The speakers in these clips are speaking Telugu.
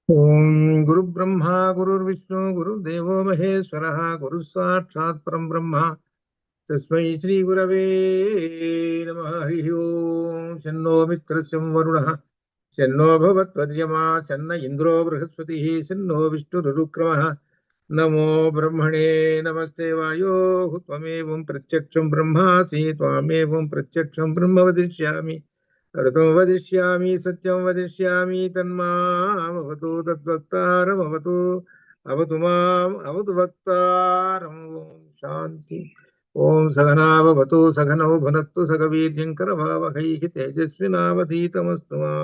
ఓం గురు బ్రహ్మ గురుర్విష్ణు గురుర్దేవో మహేశ్వర గురు సాక్షాత్ పరం బ్రహ్మ తస్మై శ్రీ గురవే నమః. హరి ఓం శన్నో మిత్రస్యం వరుణః శన్నో భవత్వర్యమా శన్న ఇంద్రో బృహస్పతి శన్నో విష్ణురుక్రమః. నమో బ్రహ్మణే నమస్తే వాయో త్వమేవం ప్రత్యక్షం బ్రహ్మాసి త్వామేవం ప్రత్యక్షం బ్రహ్మ వదిష్యామి ఋతం వదిష్యామి సత్యం వదిష్యామి తన్మామవతు తద్వక్తారమవతు అవతు మాం అవతు వక్తారం. ఓం శాంతి. ఓం సగనావతు సగనౌ భునత్తు సగవీర్యం కరవావహై తేజస్వినావధీతమస్తు మా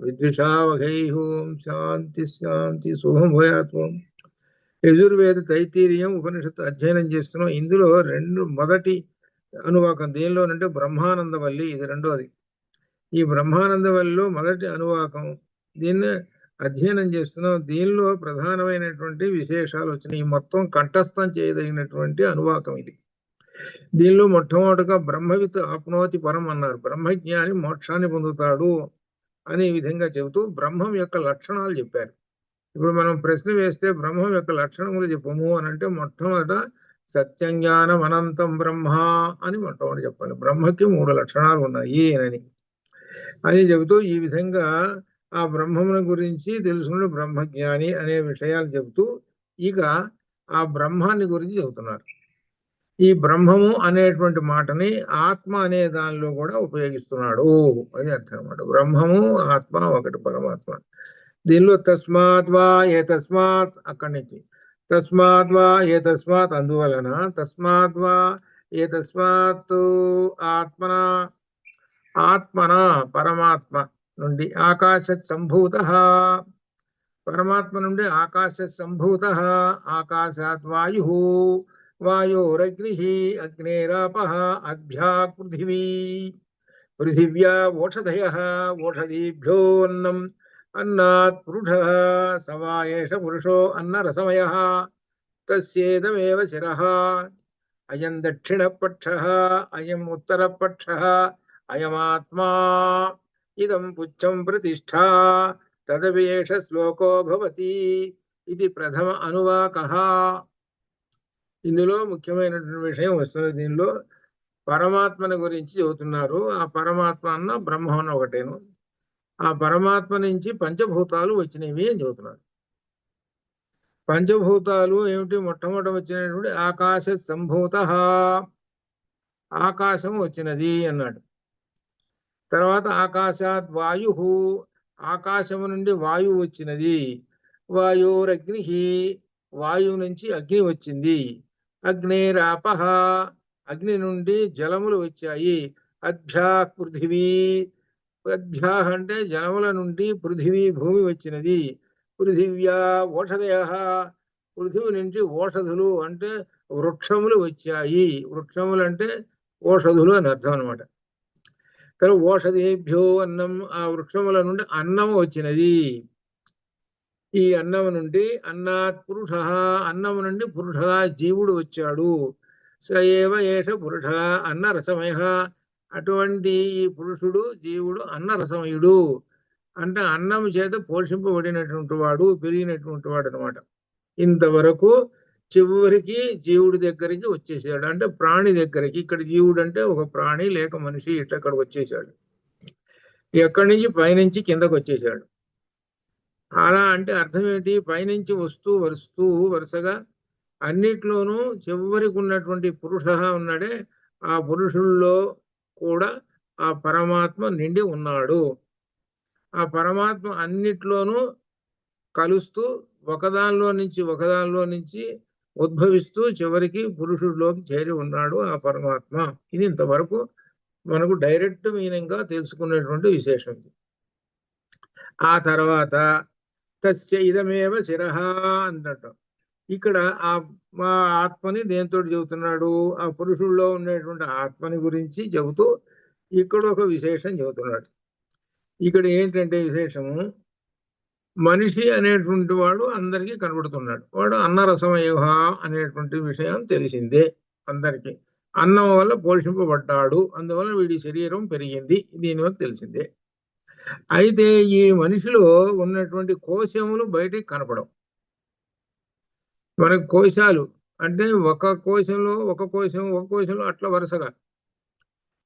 విద్విషావహై. ఓం శాంతి శాంతి. శుభం భూయాత్. ఓం యజుర్వేద తైత్తీరియం ఉపనిషత్తు అధ్యయనం చేస్తున్నాం. ఇందులో మొదటి అనువాకం దేనిలోనంటే బ్రహ్మానందవల్లి, ఇది రెండోది. ఈ బ్రహ్మానందవల్లిలో మొదటి అనువాకం, దీన్ని అధ్యయనం చేస్తున్నాం. దీనిలో ప్రధానమైనటువంటి విశేషాలు వచ్చినాయి. మొత్తం కంఠస్థం చేయదగినటువంటి అనువాకం ఇది. దీనిలో మొట్టమొదటిగా బ్రహ్మవిత్ ఆప్నోతి పరం అన్నారు. బ్రహ్మజ్ఞాని మోక్షాన్ని పొందుతాడు అనే విధంగా చెబుతూ బ్రహ్మం యొక్క లక్షణాలు చెప్పారు. ఇప్పుడు మనం ప్రశ్న వేస్తే బ్రహ్మం యొక్క లక్షణములు చెప్పము అని అంటే, మొట్టమొదట సత్యం జ్ఞానం అనంతం బ్రహ్మ అని మొట్టమొదటి చెప్పాలి. బ్రహ్మకి 3 లక్షణాలు ఉన్నాయి అని చెబుతూ ఈ విధంగా ఆ బ్రహ్మమును గురించి తెలుసుకున్న బ్రహ్మజ్ఞాని అనే విషయాలు చెబుతూ ఇక ఆ బ్రహ్మాన్ని గురించి చెబుతున్నారు. ఈ బ్రహ్మము అనేటువంటి మాటని ఆత్మ అనే దానిలో కూడా ఉపయోగిస్తున్నాడు అది అర్థం అన్నమాట. బ్రహ్మము ఆత్మ ఒకటి, పరమాత్మ. దీనిలో తస్మాత్ ఏ తస్మాత్, అక్కడి నుంచి తస్మాత్ ఏ తస్మాత్ అందువలన, తస్మాత్ ఏ తస్మాత్ ఆత్మన, ఆత్మన పరమాత్మ నుండి, ఆకాశత్ సంభూత పరమాత్మ నుండి ఆకాశత్ సంభూత, ఆకాశాత్ వాయు, వాయోరగ్ని, అగ్నేరాప, అభ్యా పృథివీ, పృథివ్యా ఓషధయ, ఓషధీభ్యోన్నం, అన్నాత్ పురుష, సవా ఏష పురుషో అన్నరసమయ, తస్యేదమేవ శిరః, అయం దక్షిణపక్షః, అయం ఉత్తరపక్షః, అయమాత్మా, ఇదం పుచ్చం ప్రతిష్ఠా, తదవేష శ్లోకో భవతి. ఇది ప్రథమ అనువాకః. ఇందులో ముఖ్యమైనటువంటి విషయం వస్తున్నది. దీనిలో పరమాత్మని గురించి చెబుతున్నారు. ఆ పరమాత్మ అన్న బ్రహ్మం ఒకటేను. ఆ పరమాత్మ నుంచి పంచభూతాలు వచ్చినవి అని చెబుతున్నారు. పంచభూతాలు ఏమిటి? మొట్టమొదటి వచ్చినటువంటి ఆకాశ సంభూత, ఆకాశం వచ్చినది అన్నాడు. తర్వాత ఆకాశాత్ వాయు, ఆకాశము నుండి వాయువు వచ్చినది. వాయురగ్ని, వాయువు నుంచి అగ్ని వచ్చింది. అగ్నేరాప, అగ్ని నుండి జలములు వచ్చాయి. అభ్యా పృథివీ, అభ్యా అంటే జలముల నుండి పృథివీ భూమి వచ్చినది. పృథివ్యా ఓషధయ, పృథివి నుంచి ఓషధులు అంటే వృక్షములు వచ్చాయి. వృక్షములు అంటే ఓషధులు అని అర్థం అనమాట. తర్వాత ఓషధేభ్యో అన్నం, ఆ వృక్షముల నుండి అన్నము వచ్చినది. ఈ అన్నము నుండి అన్నాత్ పురుష, అన్నము నుండి పురుష జీవుడు వచ్చాడు. స ఏవ ఏష పురుష అన్న రసమయ, అటువంటి ఈ పురుషుడు జీవుడు అన్నరసమయుడు. అంటే అన్నము చేత పోషింపబడినటువంటి వాడు, పెరిగినటువంటి వాడు అనమాట. ఇంతవరకు చివరికి జీవుడి దగ్గరికి వచ్చేసాడు, అంటే ప్రాణి దగ్గరికి. ఇక్కడ జీవుడు అంటే ఒక ప్రాణి లేక మనిషి, ఇట్లా ఇక్కడికి వచ్చేసాడు. ఎక్కడి నుంచి? పైనుంచి కిందకు వచ్చేసాడు. అలా అంటే అర్థం ఏంటి? పైనుంచి వస్తూ వరుసగా అన్నిట్లోనూ చివరికి ఉన్నటువంటి పురుష ఉన్నాడే, ఆ పురుషుల్లో కూడా ఆ పరమాత్మ నిండి ఉన్నాడు. ఆ పరమాత్మ అన్నిట్లోనూ కలుస్తూ ఒకదానిలో నుంచి ఉద్భవిస్తూ చివరికి పురుషుడిలోకి చేరి ఉన్నాడు ఆ పరమాత్మ. ఇది ఇంతవరకు మనకు డైరెక్ట్ మీనింగ్ గా తెలుసుకునేటువంటి విశేషం. ఆ తర్వాత తస్య ఇదమేవ శిరః అన్నట్టు ఇక్కడ ఆ మా ఆత్మని దేంతో చెబుతున్నాడు? ఆ పురుషుల్లో ఉండేటువంటి ఆత్మని గురించి చెబుతూ ఇక్కడ ఒక విశేషం చెబుతున్నాడు. ఇక్కడ ఏంటంటే విశేషము, మనిషి అనేటువంటి వాడు అందరికీ కనబడుతున్నాడు. వాడు అన్నరసమయోహ అనేటువంటి విషయం తెలిసిందే అందరికీ. అన్నం వల్ల పోషింపబడ్డాడు, అందువల్ల వీడి శరీరం పెరిగింది, దీనివల్ల తెలిసిందే. అయితే ఈ మనిషిలో ఉన్నటువంటి కోశములు బయటికి కనపడవు. మనకు కోశాలు అంటే ఒక కోశంలో అట్లా వరుసగా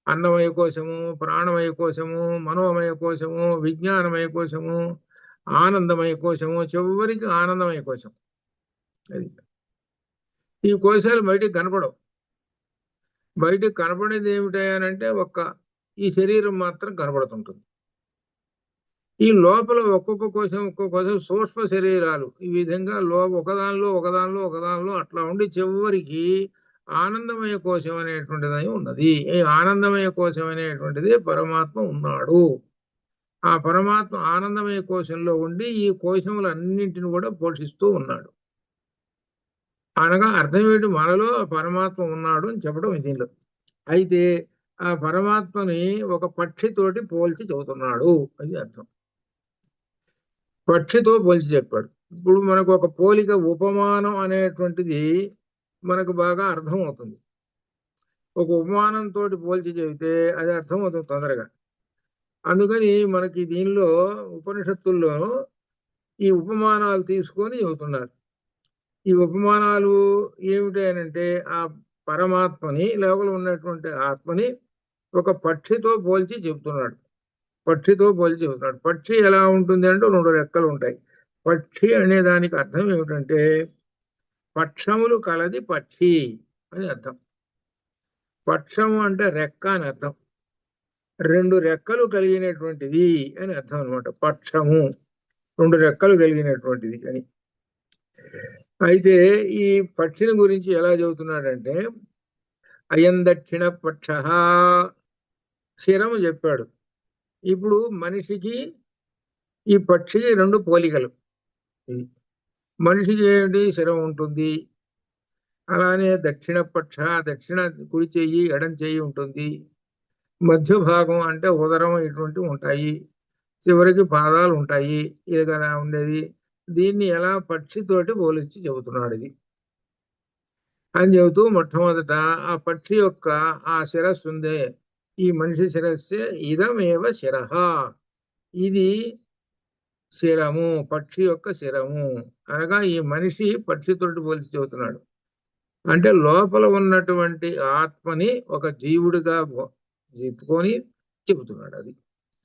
అన్నమయ కోశము, ప్రాణమయ కోశము, మనోమయ కోశము, విజ్ఞానమయ కోశము, ఆనందమయ కోశము, చివరికి ఆనందమయ కోశం. అది ఈ కోశాలు బయటికి కనపడవు. బయటికి కనపడేది ఏమిటంటే ఈ శరీరం మాత్రం కనపడుతుంటుంది. ఈ లోపల ఒక్కొక్క కోశం సూక్ష్మ శరీరాలు ఈ విధంగా ఒకదానిలో అట్లా ఉండి చివరికి ఆనందమయ కోశం అనేటువంటిది ఉన్నది. ఈ ఆనందమయ కోశం అనేటువంటిది పరమాత్మ ఉన్నాడు. ఆ పరమాత్మ ఆనందమయ కోశంలో ఉండి ఈ కోశములన్నింటిని కూడా పోషిస్తూ ఉన్నాడు. అనగా అర్థం ఏంటి? మనలో పరమాత్మ ఉన్నాడు అని చెప్పడం దీనిలో. అయితే ఆ పరమాత్మని ఒక పక్షితోటి పోల్చి చెబుతున్నాడు అది అర్థం. పక్షితో పోల్చి చెప్పాడు. ఇప్పుడు మనకు ఒక పోలిక ఉపమానం అనేటువంటిది మనకు బాగా అర్థం అవుతుంది. ఒక ఉపమానంతో పోల్చి చెబితే అది అర్థం అవుతుంది తొందరగా. అందుకని మనకి దీనిలో ఉపనిషత్తుల్లో ఈ ఉపమానాలు తీసుకొని చెబుతున్నారు. ఈ ఉపమానాలు ఏమిటి అంటే ఆ పరమాత్మని లోపల ఉన్నటువంటి ఆత్మని ఒక పక్షితో పోల్చి చెబుతున్నాడు. పక్షి ఎలా ఉంటుంది అంటే 2 రెక్కలు ఉంటాయి. పక్షి అనే దానికి అర్థం ఏమిటంటే పక్షములు కలది పక్షి అని అర్థం. పక్షము అంటే రెక్క అని అర్థం. 2 రెక్కలు కలిగినటువంటిది అని అర్థం అనమాట. పక్షము 2 రెక్కలు కలిగినటువంటిది అని. అయితే ఈ పక్షిని గురించి ఎలా చెబుతున్నాడంటే అయం దక్షిణ పక్ష శిరము చెప్పాడు. ఇప్పుడు మనిషికి ఈ పక్షికి 2 పోలికలు. మనిషికి ఏమిటి? శిరం ఉంటుంది. అలానే దక్షిణ కుడి చెయ్యి ఎడం చెయ్యి ఉంటుంది. మధ్య భాగం అంటే ఉదరం ఇటువంటివి ఉంటాయి. చివరికి పాదాలు ఉంటాయి. ఇది కదా ఉండేది. దీన్ని ఎలా పక్షితోటి పోలిచి చెబుతున్నాడు ఇది అని చెబుతూ మొట్టమొదట ఆ పక్షి యొక్క ఆ శిరస్సు ఉందే ఈ మనిషి శిరస్సే ఇదమేవ శిరః, ఇది శిరము, పక్షి యొక్క శిరము అనగా ఈ మనిషి పక్షితోటి పోల్చి చెబుతున్నాడు. అంటే లోపల ఉన్నటువంటి ఆత్మని ఒక జీవుడిగా చెప్పుకొని చెబుతున్నాడు. అది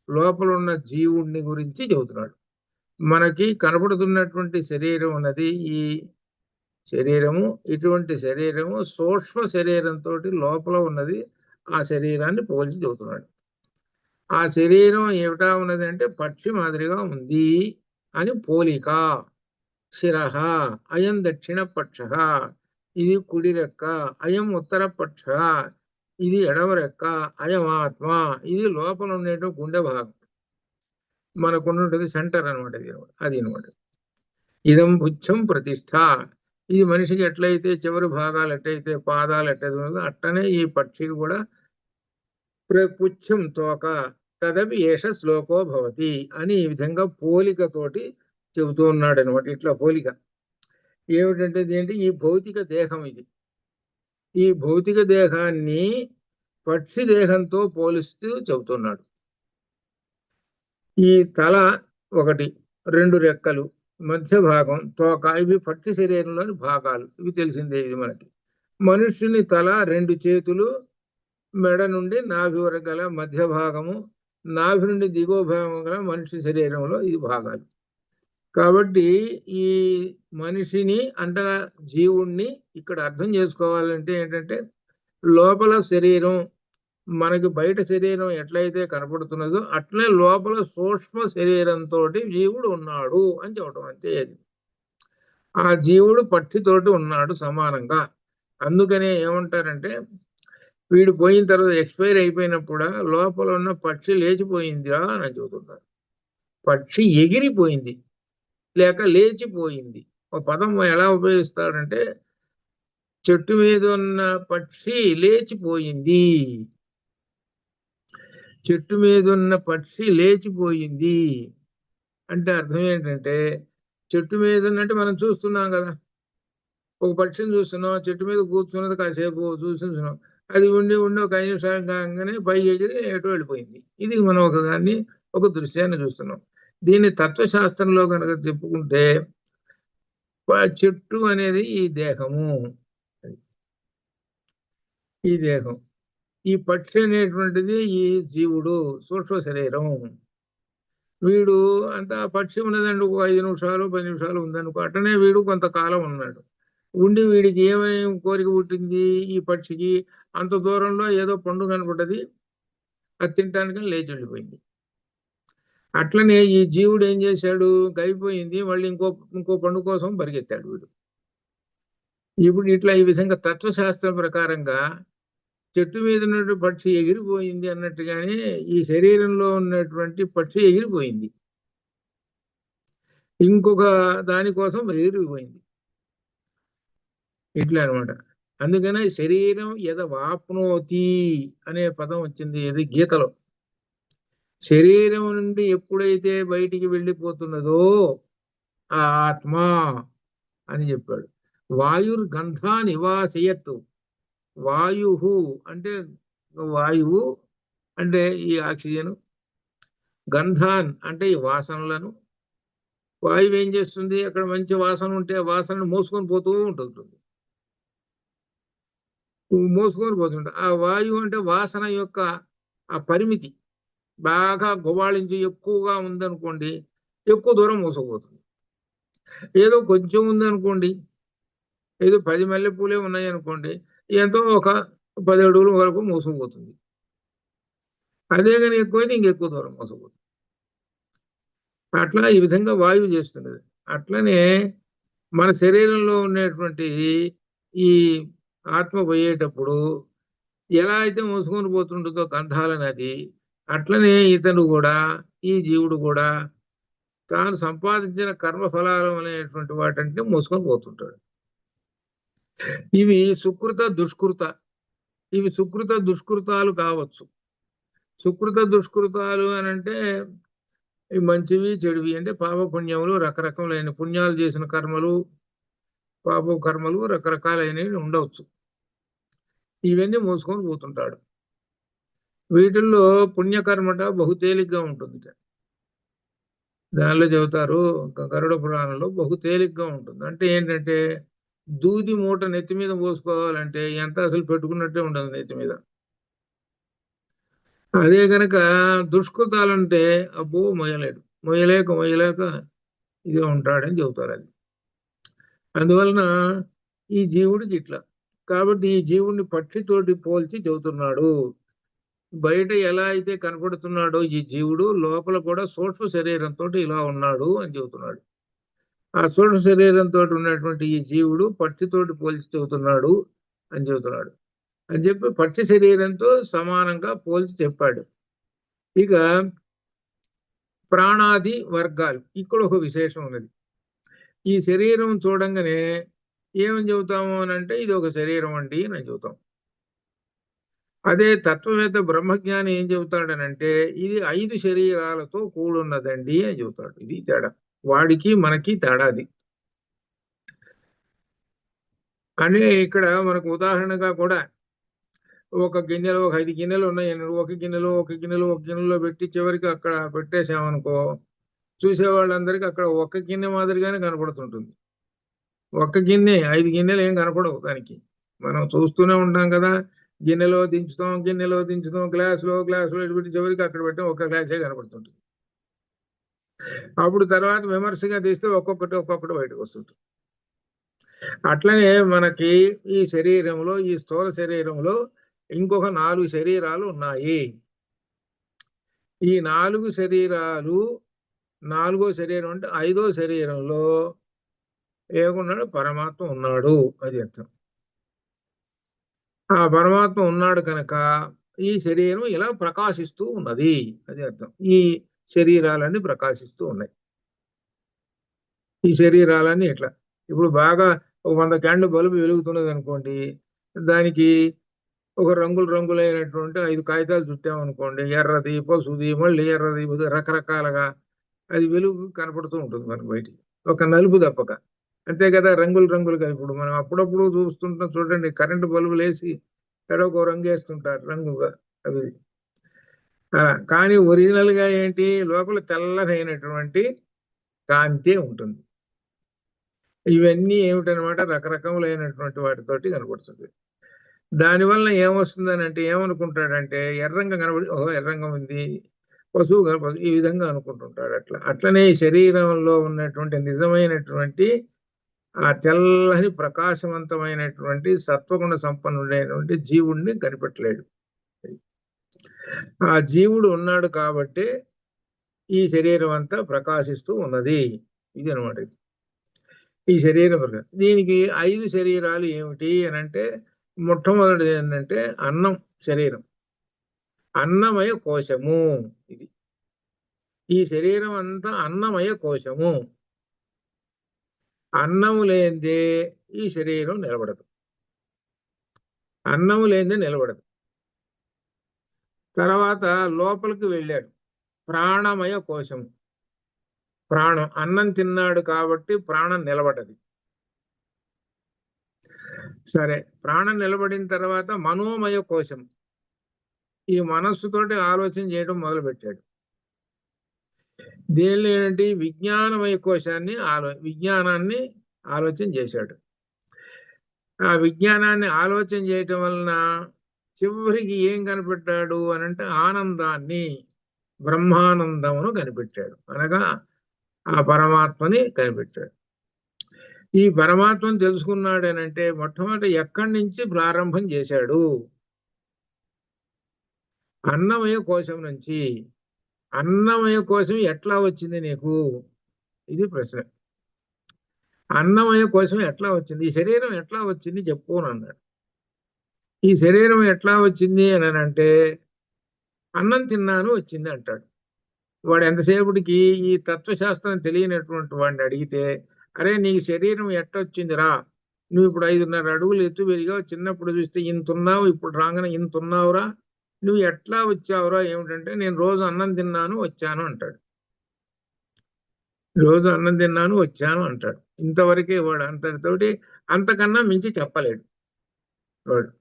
లోపల ఉన్న జీవుడిని గురించి చెబుతున్నాడు. మనకి కనపడుతున్నటువంటి శరీరం ఉన్నది ఈ శరీరము. ఇటువంటి శరీరము సూక్ష్మ శరీరంతో లోపల ఉన్నది. ఆ శరీరాన్ని పోల్చి చెబుతున్నాడు. ఆ శరీరం ఏమిటా ఉన్నది అంటే పక్షి మాదిరిగా ఉంది అని పోలిక. శిరః అయం దక్షిణ పక్ష, ఇది కుడి రెక్క. అయం ఉత్తర పక్ష, ఇది ఎడమ రెక్క. అయం ఆత్మ, ఇది లోపల ఉండేటువంటి గుండె భాగం. మనకున్నది సెంటర్ అనమాట. అది అనమాట. ఇదం పుచ్చం ప్రతిష్ట, ఇది మనిషికి ఎట్లయితే చివరి భాగాలు ఎట్లయితే పాదాలు ఎట్లయితే ఉన్నదో అట్టనే ఈ పక్షికి కూడా పుచ్చం తోక తదపి ఏష శ్లోకో భవతి అని ఈ విధంగా పోలికతోటి చెబుతూ ఉన్నాడు అనమాట. ఇట్లా పోలిక ఏమిటంటే ఏంటి? ఈ భౌతిక దేహం ఇది. ఈ భౌతిక దేహాన్ని పక్షి దేహంతో పోలిస్తూ చెబుతున్నాడు. ఈ తల ఒకటి, 2 రెక్కలు, మధ్య భాగం, తోక, ఇవి పక్షి శరీరంలోని భాగాలు. ఇవి తెలిసిందే. ఇది మనకి మనుష్యుని తల, 2 చేతులు, మెడ నుండి నాభి వరకు గల మధ్య భాగము, నాభి నుండి దిగువ భాగం గల మనిషి శరీరంలో ఇది భాగాలు. కాబట్టి ఈ మనిషిని అంటే జీవుణ్ణి ఇక్కడ అర్థం చేసుకోవాలంటే ఏంటంటే లోపల శరీరం మనకి బయట శరీరం ఎట్లయితే కనపడుతున్నదో అట్లే లోపల సూక్ష్మ శరీరంతో జీవుడు ఉన్నాడు అని చెప్పడం అంతే. అది ఆ జీవుడు పక్షితోటి ఉన్నాడు సమానంగా. అందుకనే ఏమంటారంటే వీడు పోయిన తర్వాత ఎక్స్పైర్ అయిపోయినప్పుడు లోపల ఉన్న పక్షి లేచిపోయిందిరా అని చెబుతున్నారు. పక్షి ఎగిరిపోయింది లేక లేచిపోయింది. ఒక పదం ఎలా ఉపయోగిస్తాడంటే చెట్టు మీద ఉన్న పక్షి లేచిపోయింది. చెట్టు మీద ఉన్న పక్షి లేచిపోయింది అంటే అర్థం ఏంటంటే చెట్టు మీద ఉన్నట్టు మనం చూస్తున్నాం కదా. ఒక పక్షిని చూస్తున్నాం, చెట్టు మీద కూర్చున్నది కాసేపు చూస్తున్నాం. అది ఉండి ఒక 5 నిమిషాలు కాగానే పైకి ఎగిరి ఎటు వెళ్ళిపోయింది. ఇది మనం ఒకదాన్ని ఒక దృశ్యాన్ని చూస్తున్నాం. దీన్ని తత్వశాస్త్రంలో కనుక చెప్పుకుంటే చెట్టు అనేది ఈ దేహము, ఈ దేహం. ఈ పక్షి అనేటువంటిది ఈ జీవుడు, సూక్ష్మ శరీరం. వీడు అంత పక్షి ఉన్నదండి, ఒక 5 నిమిషాలు 10 నిమిషాలు ఉందనుకో, అట్టనే వీడు కొంతకాలం ఉన్నాడు. ఉండి వీడికి ఏమని కోరిక పుట్టింది ఈ పక్షికి, అంత దూరంలో ఏదో పండు కనపడ్డది, అది తినటానికి లేచి వెళ్ళిపోయింది. అట్లనే ఈ జీవుడు ఏం చేశాడు, అయిపోయింది, మళ్ళీ ఇంకో పండు కోసం పరిగెత్తాడు వీడు. ఇప్పుడు ఇట్లా ఈ విధంగా తత్వశాస్త్రం ప్రకారంగా చెట్టు మీద ఉన్నటువంటి పక్షి ఎగిరిపోయింది అన్నట్టుగానే ఈ శరీరంలో ఉన్నటువంటి పక్షి ఎగిరిపోయింది, ఇంకొక దానికోసం ఎగిరిపోయింది. ఇట్లా అనమాట. అందుకనే శరీరం యద వాప్నోతి అనే పదం వచ్చింది ఇది గీతలో. శరీరం నుండి ఎప్పుడైతే బయటికి వెళ్ళిపోతున్నదో ఆ ఆత్మ అని చెప్పాడు. వాయుర్గంధా నివాసయత్తు. వాయు అంటే వాయువు అంటే ఈ ఆక్సిజన్, గంధాన్ అంటే ఈ వాసనలను. వాయువు ఏం చేస్తుంది, అక్కడ మంచి వాసన ఉంటే ఆ వాసనను మోసుకొని పోతూ ఉంటుంది, మోసుకొని పోతుంటాం. ఆ వాయువు అంటే వాసన యొక్క ఆ పరిమితి బాగా గుబాళించి ఎక్కువగా ఉందనుకోండి, ఎక్కువ దూరం మోసపోతుంది. ఏదో కొంచెం ఉందనుకోండి, ఏదో 10 మల్లెపూలే ఉన్నాయి అనుకోండి, ఎంతో ఒక 10 అడుగుల వరకు మోసపోతుంది. అదే కానీ ఎక్కువైతే ఇంకెక్కువ దూరం మోసపోతుంది. అట్లా ఈ విధంగా వాయువు చేస్తున్నది. అట్లనే మన శరీరంలో ఉండేటువంటి ఈ ఆత్మ పోయేటప్పుడు ఎలా అయితే మోసుకొని పోతుంటుందో గంధాలనది, అట్లనే ఇతను కూడా, ఈ జీవుడు కూడా తాను సంపాదించిన కర్మఫలాలు అనేటువంటి వాటిని మోసుకొని పోతుంటాడు. ఇవి సుకృత దుష్కృత, ఇవి సుకృత దుష్కృతాలు కావచ్చు. సుకృత దుష్కృతాలు అని అంటే మంచివి చెడువి, అంటే పాప పుణ్యములు, రకరకాలైన పుణ్యాలు చేసిన కర్మలు, పాప కర్మలు రకరకాలైనవి ఉండవచ్చు. ఇవన్నీ మోసుకొని పోతుంటాడు. వీటిల్లో పుణ్యకర్మట బహు తేలిగ్గా ఉంటుంది. దానిలో చెబుతారు గరుడ పురాణంలో, బహు తేలిగ్గా ఉంటుంది. అంటే ఏంటంటే దూది మూట నెత్తి మీద పోసుకోవాలంటే ఎంత అసలు పెట్టుకున్నట్టే ఉండదు నెత్తి మీద. అదే గనక దుష్కృతాలంటే అబ్బో మొయ్యలేడు, మొయ్యలేక ఇది ఉంటాడని చెబుతారు. అది అందువలన ఈ జీవుడికి ఇట్లా. కాబట్టి ఈ జీవుడిని పక్షితోటి పోల్చి చెబుతున్నాడు. బయట ఎలా అయితే కనపడుతున్నాడో ఈ జీవుడు, లోపల కూడా సూక్ష్మ శరీరంతో ఇలా ఉన్నాడు అని చెబుతున్నాడు. ఆ సూక్ష్మ శరీరంతో ఉన్నటువంటి ఈ జీవుడు పక్షితోటి పోల్చి చెబుతున్నాడు అని చెబుతున్నాడు. అని చెప్పి పక్షి శరీరంతో సమానంగా పోల్చి చెప్పాడు. ఇక ప్రాణాది వర్గాలు, ఇక్కడ ఒక విశేషం ఉన్నది. ఈ శరీరం చూడంగానే ఏమని చెబుతాము అని అంటే ఇది ఒక శరీరం అండి అని చెబుతాం. అదే తత్వవేత్త బ్రహ్మజ్ఞాని ఏం చెబుతాడనంటే ఇది 5 శరీరాలతో కూడున్నదండి అని చెబుతాడు. ఇది తేడా, వాడికి మనకి తేడాది. అని ఇక్కడ మనకు ఉదాహరణగా కూడా ఒక గిన్నెలో ఒక 5 గిన్నెలు ఉన్నాయి, ఒక గిన్నెలో పెట్టి చివరికి అక్కడ పెట్టేసామనుకో, చూసే వాళ్ళందరికీ అక్కడ ఒక్క గిన్నె మాదిరిగానే కనపడుతుంటుంది. ఒక్క గిన్నె, 5 గిన్నెలు ఏం కనపడవు దానికి. మనం చూస్తూనే ఉంటాం కదా, గిన్నెలో దించుతాం, గ్లాసులో పెట్టి చివరికి అక్కడ పెట్టాం, ఒక్క గ్లాసే కనపడుతుంటుంది. అప్పుడు తర్వాత విమర్శగా తీస్తే ఒక్కొక్కటి బయటకు వస్తుంటుంది. అట్లనే మనకి ఈ శరీరంలో, ఈ స్థూల శరీరంలో ఇంకొక 4 శరీరాలు ఉన్నాయి. ఈ 4 శరీరాలు, 4వ శరీరం అంటే 5వ శరీరంలో ఏమున్నాడు, పరమాత్మ ఉన్నాడు అది అర్థం. ఆ పరమాత్మ ఉన్నాడు కనుక ఈ శరీరం ఇలా ప్రకాశిస్తూ ఉన్నది అది అర్థం. ఈ శరీరాలన్నీ ప్రకాశిస్తూ ఉన్నాయి. ఈ శరీరాలన్నీ ఇట్లా, ఇప్పుడు బాగా 100 క్యాండిల్ బల్బు వెలుగుతున్నది అనుకోండి, దానికి ఒక రంగులైనటువంటి 5 కాగితాలు చుట్టామనుకోండి, ఎర్రది పసుది మళ్ళీ ఎర్రది రకరకాలుగా అది వెలుగు కనపడుతూ ఉంటుంది మనకు బయటికి, ఒక నలుపు తప్పక. అంతే కదా, రంగులుగా. ఇప్పుడు మనం అప్పుడప్పుడు చూస్తుంటాం చూడండి, కరెంటు బల్బులు వేసి ఎడొక రంగు వేస్తుంటారు రంగుగా. అవి కానీ ఒరిజినల్ గా ఏంటి, లోపల తెల్లనైనటువంటి కాంతి ఉంటుంది. ఇవన్నీ ఏమిటనమాట, రకరకములైనటువంటి వాటితోటి కనబడుతుంది. దానివల్ల ఏమొస్తుందని అంటే ఏమనుకుంటాడంటే, ఎర్రంగా కనబడి ఓహో ఎర్రంగా ఉంది, పశువు కనపడు, ఈ విధంగా అనుకుంటుంటాడు. అట్లనే ఈ శరీరంలో ఉన్నటువంటి నిజమైనటువంటి ఆ తెల్లని ప్రకాశవంతమైనటువంటి సత్వగుణ సంపన్నుడైనటువంటి జీవుణ్ణి కనిపెట్టలేడు. ఆ జీవుడు ఉన్నాడు కాబట్టి ఈ శరీరం అంతా ప్రకాశిస్తూ ఉన్నది. ఇది అనమాట. ఈ శరీరం దీనికి 5 శరీరాలు ఏమిటి అని అంటే, మొట్టమొదటిది ఏంటంటే అన్నం శరీరం, అన్నమయ కోశము. ఇది ఈ శరీరం అంతా అన్నమయ కోశము. అన్నము లేనిదే ఈ శరీరం నిలబడదు. అన్నము లేనిదే నిలబడదు. తర్వాత లోపలికి వెళ్ళాడు, ప్రాణమయ కోశము. ప్రాణం, అన్నం తిన్నాడు కాబట్టి ప్రాణం నిలబడది. సరే, ప్రాణం నిలబడిన తర్వాత మనోమయ కోశం, ఈ మనస్సుతోటి ఆలోచన చేయడం మొదలు పెట్టాడు. దేనిలో ఏంటి, విజ్ఞానమయ కోశాన్ని విజ్ఞానాన్ని ఆలోచన చేశాడు. ఆ విజ్ఞానాన్ని ఆలోచన చేయటం వలన చివరికి ఏం కనిపెట్టాడు అని అంటే ఆనందాన్ని, బ్రహ్మానందమును కనిపెట్టాడు. అనగా ఆ పరమాత్మని కనిపెట్టాడు. ఈ పరమాత్మను తెలుసుకున్నాడు అని అంటే మొట్టమొదటి ఎక్కడి నుంచి ప్రారంభం చేశాడు, అన్నమయ కోశం నుంచి. అన్నమయ కోశం ఎట్లా వచ్చింది నీకు, ఇది ప్రశ్న. అన్నమయ కోశం ఎట్లా వచ్చింది, ఈ శరీరం ఎట్లా వచ్చింది చెప్పు అని అన్నాడు. ఈ శరీరం ఎట్లా వచ్చింది అని అంటే అన్నం తిన్నాను వచ్చింది అంటాడు. వాడు ఎంతసేపటికి ఈ తత్వశాస్త్రం తెలియనటువంటి వాడిని అడిగితే, అరే నీకు శరీరం ఎట్టొచ్చిందిరా, నువ్వు ఇప్పుడు 5.5 అడుగులు ఎత్తు పెరిగావు, చిన్నప్పుడు చూస్తే ఇంత ఉన్నావు, ఇప్పుడు రాగానే ఇంత ఉన్నావురా, నువ్వు ఎట్లా వచ్చావురా ఏమిటంటే, నేను రోజు అన్నం తిన్నాను వచ్చాను అంటాడు. రోజు అన్నం తిన్నాను వచ్చాను అంటాడు. ఇంతవరకే వాడు. అంతటితోటి అంతకన్నా మించి చెప్పలేడు వాడు.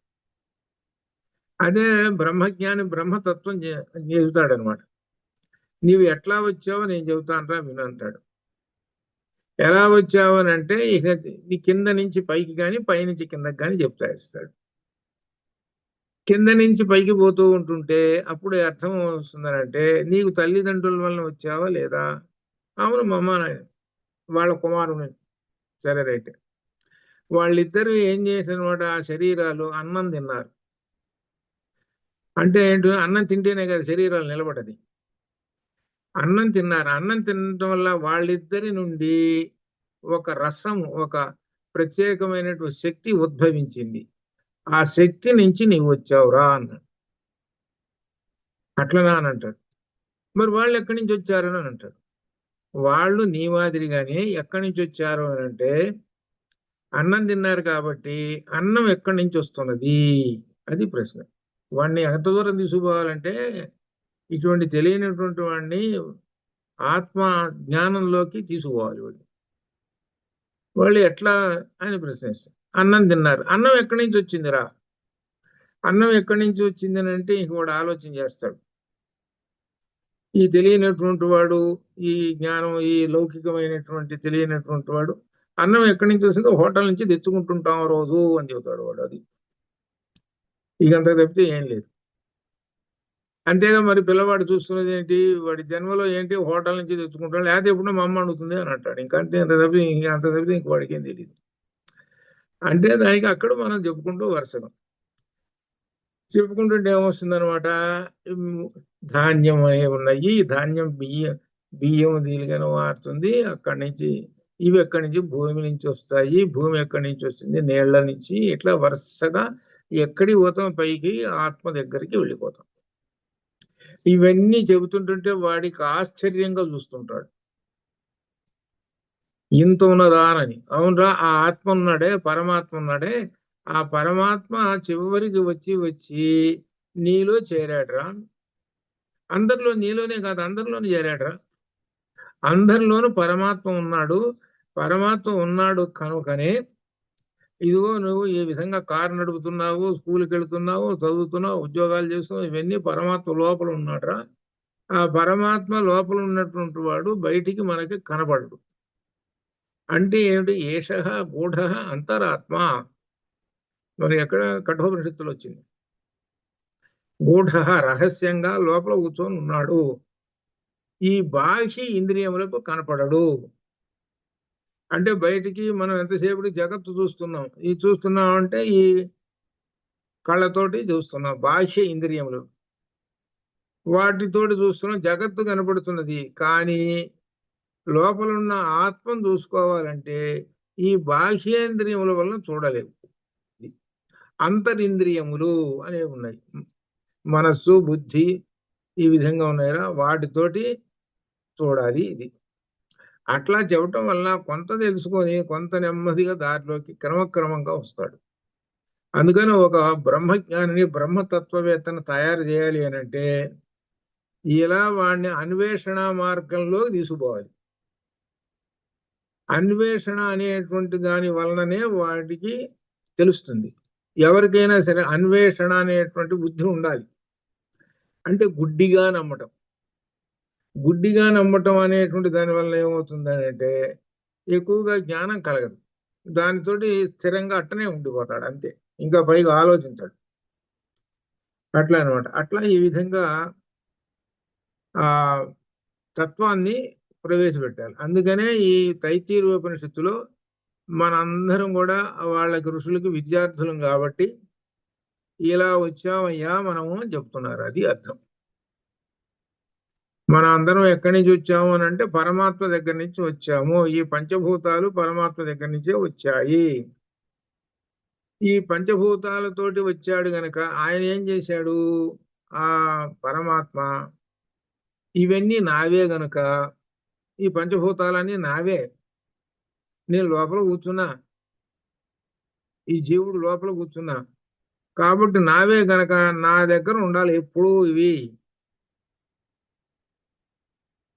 అదే బ్రహ్మజ్ఞాని బ్రహ్మతత్వం చెబుతాడనమాట. నీవు ఎట్లా వచ్చావో నేను చెబుతానురా విను అంటాడు. ఎలా వచ్చావు అని అంటే ఇక నీ కింద నుంచి పైకి కానీ పైనుంచి కిందకి కానీ చెప్తా ఇస్తాడు. కింద నుంచి పైకి పోతూ ఉంటుంటే అప్పుడు అర్థం వస్తుందనంటే, నీకు తల్లిదండ్రుల వలన వచ్చావా లేదా, అవును మా అమ్మ నాయన వాళ్ళ కుమారుని. సరే రైట్. వాళ్ళిద్దరూ ఏం చేశారనమాట, ఆ శరీరాలు అన్నం తిన్నారు. అంటే ఏంటి, అన్నం తింటేనే కదా శరీరాలు నిలబడది. అన్నం తిన్నారు. అన్నం తినడం వల్ల వాళ్ళిద్దరి నుండి ఒక రసం, ఒక ప్రత్యేకమైనటువంటి శక్తి ఉద్భవించింది. ఆ శక్తి నుంచి నీవు వచ్చావురా అన్నాడు. అట్లనా అని అంటాడు. మరి వాళ్ళు ఎక్కడి నుంచి వచ్చారు అని అంటాడు. వాళ్ళు నీ మాదిరిగానే ఎక్కడి నుంచి వచ్చారు అని అంటే, అన్నం తిన్నారు కాబట్టి అన్నం ఎక్కడి నుంచి వస్తున్నది, అది ప్రశ్న. వాడిని ఎంత దూరం తీసుకుపోవాలంటే, ఇటువంటి తెలియనటువంటి వాడిని ఆత్మ జ్ఞానంలోకి తీసుకుపోవాలి. వాళ్ళు ఎట్లా అని ప్రశ్నిస్తారు. అన్నం తిన్నారు, అన్నం ఎక్కడి నుంచి వచ్చిందిరా, అన్నం ఎక్కడి నుంచి వచ్చింది అని అంటే ఇంక వాడు ఆలోచన చేస్తాడు. ఈ తెలియనటువంటి వాడు, ఈ జ్ఞానం, ఈ లౌకికమైనటువంటి తెలియనటువంటి వాడు అన్నం ఎక్కడి నుంచి వస్తుందో హోటల్ నుంచి తెచ్చుకుంటుంటాం రోజు అని చెబుతాడు వాడు. అది ఇక అంత తప్పితే ఏం లేదు. అంతేగా మరి పిల్లవాడు చూస్తున్నది ఏంటి, వాడి జన్మలో ఏంటి, హోటల్ నుంచి తెచ్చుకుంటాడు, లేకపోతే ఎప్పుడో మా అమ్మ అడుగుతుంది అని అంటాడు. ఇంకా అంతే, అంత తప్పితే ఇంక వాడికి ఏం తెలియదు. అంటే దానికి అక్కడ మనం చెప్పుకుంటూ వరుసగా చెప్పుకుంటుంటే ఏమొస్తుంది అనమాట, ధాన్యం ఉన్నాయి, ధాన్యం బియ్యం దీనిగానే మారుతుంది. అక్కడి నుంచి ఇవి ఎక్కడి నుంచి, భూమి నుంచి వస్తాయి, భూమి ఎక్కడి నుంచి వస్తుంది, నీళ్ల నుంచి. ఇట్లా వరుసగా ఎక్కడికి పోతాం, పైకి ఆత్మ దగ్గరికి వెళ్ళిపోతాం. ఇవన్నీ చెబుతుంటుంటే వాడికి ఆశ్చర్యంగా చూస్తుంటాడు. ఇంత ఉన్నదా అని. అవునరా, ఆ ఆత్మ ఉన్నాడే, పరమాత్మ ఉన్నాడే, ఆ పరమాత్మ చివరికి వచ్చి వచ్చి నీలో చేరాడురా. అందరిలో, నీలోనే కాదు అందరిలోనే చేరాడురా. అందరిలోనూ పరమాత్మ ఉన్నాడు. పరమాత్మ ఉన్నాడు కనుకనే ఇదిగో నువ్వు ఈ విధంగా కారు నడుపుతున్నావు, స్కూల్కి వెళుతున్నావు, చదువుతున్నావు, ఉద్యోగాలు చేస్తున్నావు, ఇవన్నీ పరమాత్మ లోపల ఉన్నాడురా. ఆ పరమాత్మ లోపల ఉన్నటువంటి వాడు బయటికి మనకి కనపడడు. అంటే ఏమిటి? ఏషః గూఢః అంతరాత్మ. మరి ఎక్కడ? కఠోపనిషత్తులో వచ్చింది. గూఢః రహస్యంగా లోపల కూర్చొని ఉన్నాడు. ఈ బాహ్య ఇంద్రియములకు కనపడడు. అంటే బయటికి మనం ఎంతసేపు జగత్తు చూస్తున్నాం. ఈ చూస్తున్నాం అంటే ఈ కళ్ళతోటి చూస్తున్నాం, బాహ్య ఇంద్రియములు వాటితోటి చూస్తున్నాం, జగత్తు కనపడుతున్నది. కానీ లోపల ఉన్న ఆత్మను చూసుకోవాలంటే ఈ బాహ్యేంద్రియముల వలన చూడలేవు. అంతరింద్రియములు అనేవి ఉన్నాయి, మనస్సు, బుద్ధి, ఈ విధంగా ఉన్నాయిరా, వాటితోటి చూడాలి. ఇది అట్లా చెప్పటం వలన కొంత తెలుసుకొని కొంత నెమ్మదిగా దారిలోకి క్రమక్రమంగా వస్తాడు. అందుకని ఒక బ్రహ్మజ్ఞానిని, బ్రహ్మతత్వవేత్తను తయారు చేయాలి అని అంటే ఇలా వాడిని అన్వేషణ మార్గంలో తీసుకుపోవాలి. అన్వేషణ అనేటువంటి దాని వలననే వాడికి తెలుస్తుంది. ఎవరికైనా సరే అన్వేషణ అనేటువంటి బుద్ధి ఉండాలి. అంటే గుడ్డిగా నమ్మటం. గుడ్డిగా నమ్మటం అనేటువంటి దాని వల్ల ఏమవుతుందంటే ఎక్కువగా జ్ఞానం కలగదు. దానితోటి స్థిరంగా అట్టనే ఉండిపోతాడు అంతే, ఇంకా పైగా ఆలోచించాడు. అట్లా అనమాట. అట్లా ఈ విధంగా ఆ తత్వాన్ని ప్రవేశపెట్టాలి. అందుకనే ఈ తైత్తీరీయోపనిషత్తులో మనందరం కూడా వాళ్ళకి ఋషులకి విద్యార్థులం కాబట్టి ఇలా వచ్చామయ్యా మనము అని చెప్తున్నారు. అది అర్థం. మన అందరం ఎక్కడి నుంచి వచ్చాము అని అంటే పరమాత్మ దగ్గర నుంచి వచ్చాము. ఈ పంచభూతాలు పరమాత్మ దగ్గర నుంచే వచ్చాయి. ఈ పంచభూతాలతోటి వచ్చాడు గనక ఆయన ఏం చేశాడు? ఆ పరమాత్మ ఇవన్నీ నావే గనక ఈ పంచభూతాలన్నీ నావే. నేను లోపల కూర్చున్నా, ఈ జీవుడు లోపల కూర్చున్నా కాబట్టి నావే గనక నా దగ్గర ఉండాలి ఎప్పుడు ఇవి.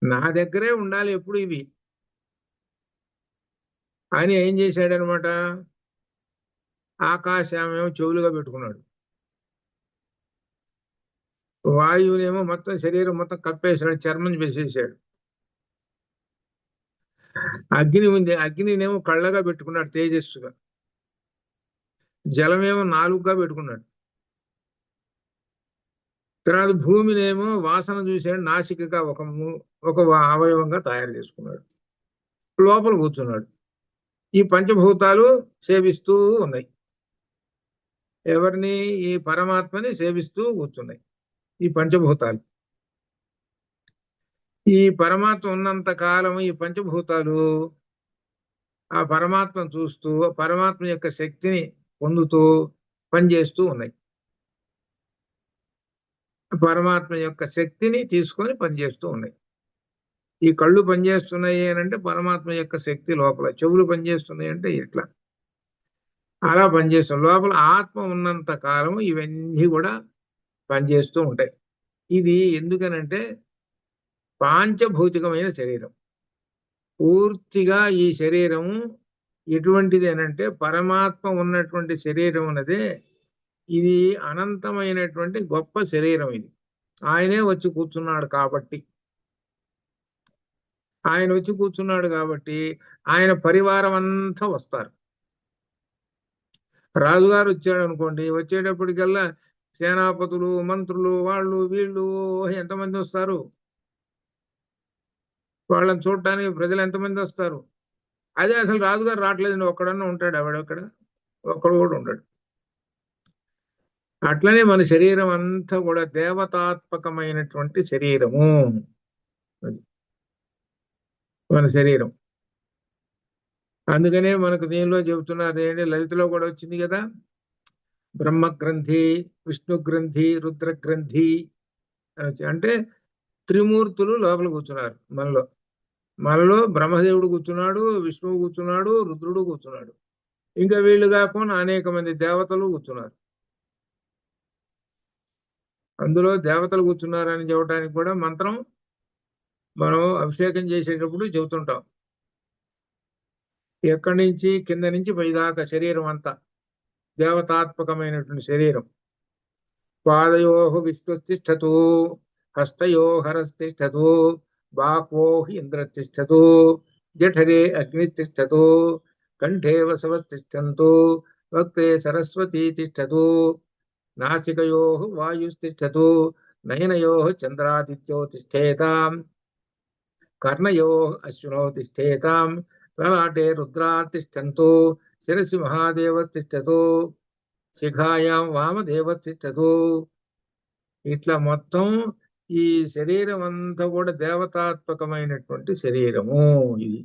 నా దగ్గరే ఉండాలి ఎప్పుడు ఇవి అని ఏం చేశాడనమాట? ఆకాశమేమో చెవులుగా పెట్టుకున్నాడు, వాయువునేమో మొత్తం శరీరం మొత్తం కప్పేశాడు, చర్మం వేసేసాడు. అగ్ని ఉంది, అగ్నినేమో కళ్ళగా పెట్టుకున్నాడు తేజస్సుగా. జలమేమో నాలుగుగా పెట్టుకున్నాడు. తర్వాత భూమినేమో వాసన చూసాడు, నాసికగా ఒక అవయవంగా తయారు చేసుకున్నాడు. లోపల కూర్చున్నాడు. ఈ పంచభూతాలు సేవిస్తూ ఉన్నాయి ఎవరిని? ఈ పరమాత్మని సేవిస్తూ కూర్చున్నాయి ఈ పంచభూతాలు. ఈ పరమాత్మ ఉన్నంత కాలం ఈ పంచభూతాలు ఆ పరమాత్మను చూస్తూ పరమాత్మ యొక్క శక్తిని పొందుతూ పనిచేస్తూ ఉన్నాయి. పరమాత్మ యొక్క శక్తిని తీసుకొని పనిచేస్తూ ఉన్నాయి. ఈ కళ్ళు పనిచేస్తున్నాయి అని అంటే పరమాత్మ యొక్క శక్తి లోపల, చెవులు పనిచేస్తున్నాయి అంటే ఇట్లా అలా పనిచేస్తాం. లోపల ఆత్మ ఉన్నంత కాలం ఇవన్నీ కూడా పనిచేస్తూ ఉంటాయి. ఇది ఎందుకనంటే పాంచభౌతికమైన శరీరం. పూర్తిగా ఈ శరీరము ఎటువంటిది అనంటే పరమాత్మ ఉన్నటువంటి శరీరం అన్నదే. ఇది అనంతమైనటువంటి గొప్ప శరీరం. ఇది ఆయనే వచ్చి కూర్చున్నాడు కాబట్టి, ఆయన వచ్చి కూర్చున్నాడు కాబట్టి ఆయన పరివారం అంతా వస్తారు. రాజుగారు వచ్చాడు అనుకోండి, వచ్చేటప్పటికల్లా సేనాపతులు, మంత్రులు, వాళ్ళు వీళ్ళు ఎంతమంది వస్తారు? వాళ్ళని చూడటానికి ప్రజలు ఎంతమంది వస్తారు? అదే అసలు రాజుగారు రావట్లేదండి, ఒక్కడన్నా ఉంటాడు? ఎవడొక్కడ? ఒక్కడు కూడా ఉంటాడు. అట్లనే మన శరీరం అంతా కూడా దేవతాత్మకమైనటువంటి శరీరము. మన శరీరం అందుకనే మనకు దీనిలో చెబుతున్నారు ఏంటి, లలితలో కూడా వచ్చింది కదా, బ్రహ్మగ్రంథి, విష్ణు గ్రంథి, రుద్ర గ్రంథి అంటే త్రిమూర్తులు లోపల కూర్చున్నారు మనలో. మనలో బ్రహ్మదేవుడు కూర్చున్నాడు, విష్ణువు కూర్చున్నాడు, రుద్రుడు కూర్చున్నాడు. ఇంకా వీళ్ళు కాకుండా అనేక మంది దేవతలు కూర్చున్నారు. అందులో దేవతలు కూర్చున్నారని చెప్పడానికి కూడా మంత్రం మనం అభిషేకం చేసేటప్పుడు చెబుతుంటాం. ఎక్కడి నుంచి కింద నుంచి పైదాకా శరీరం అంతా దేవతాత్మకమైనటువంటి శరీరం. పాదయో విష్ణుతిష్టతు, హస్తయో హరస్తిష్టతు, బాహ్వో ఇంద్రతిష్టతు, జఠరే అగ్నితిష్టతు, కంఠే వసవస్తిష్టంతు, వక్త్రే సరస్వతీ తిష్టతు, నాసికయో వాయుస్తిష్టతు, నయనయో చంద్రాదిత్యో తిష్టేతాం, కర్ణయో అశ్వినో తిష్టేతాం, లలాటే రుద్రా తిష్టంతు, శిరసి మహాదేవ తిష్టతు, శిఖాయాం వామదేవ తిష్టతు. ఇట్లా మొత్తం ఈ శరీరం అంతా కూడా దేవతాత్మకమైనటువంటి శరీరము. ఇది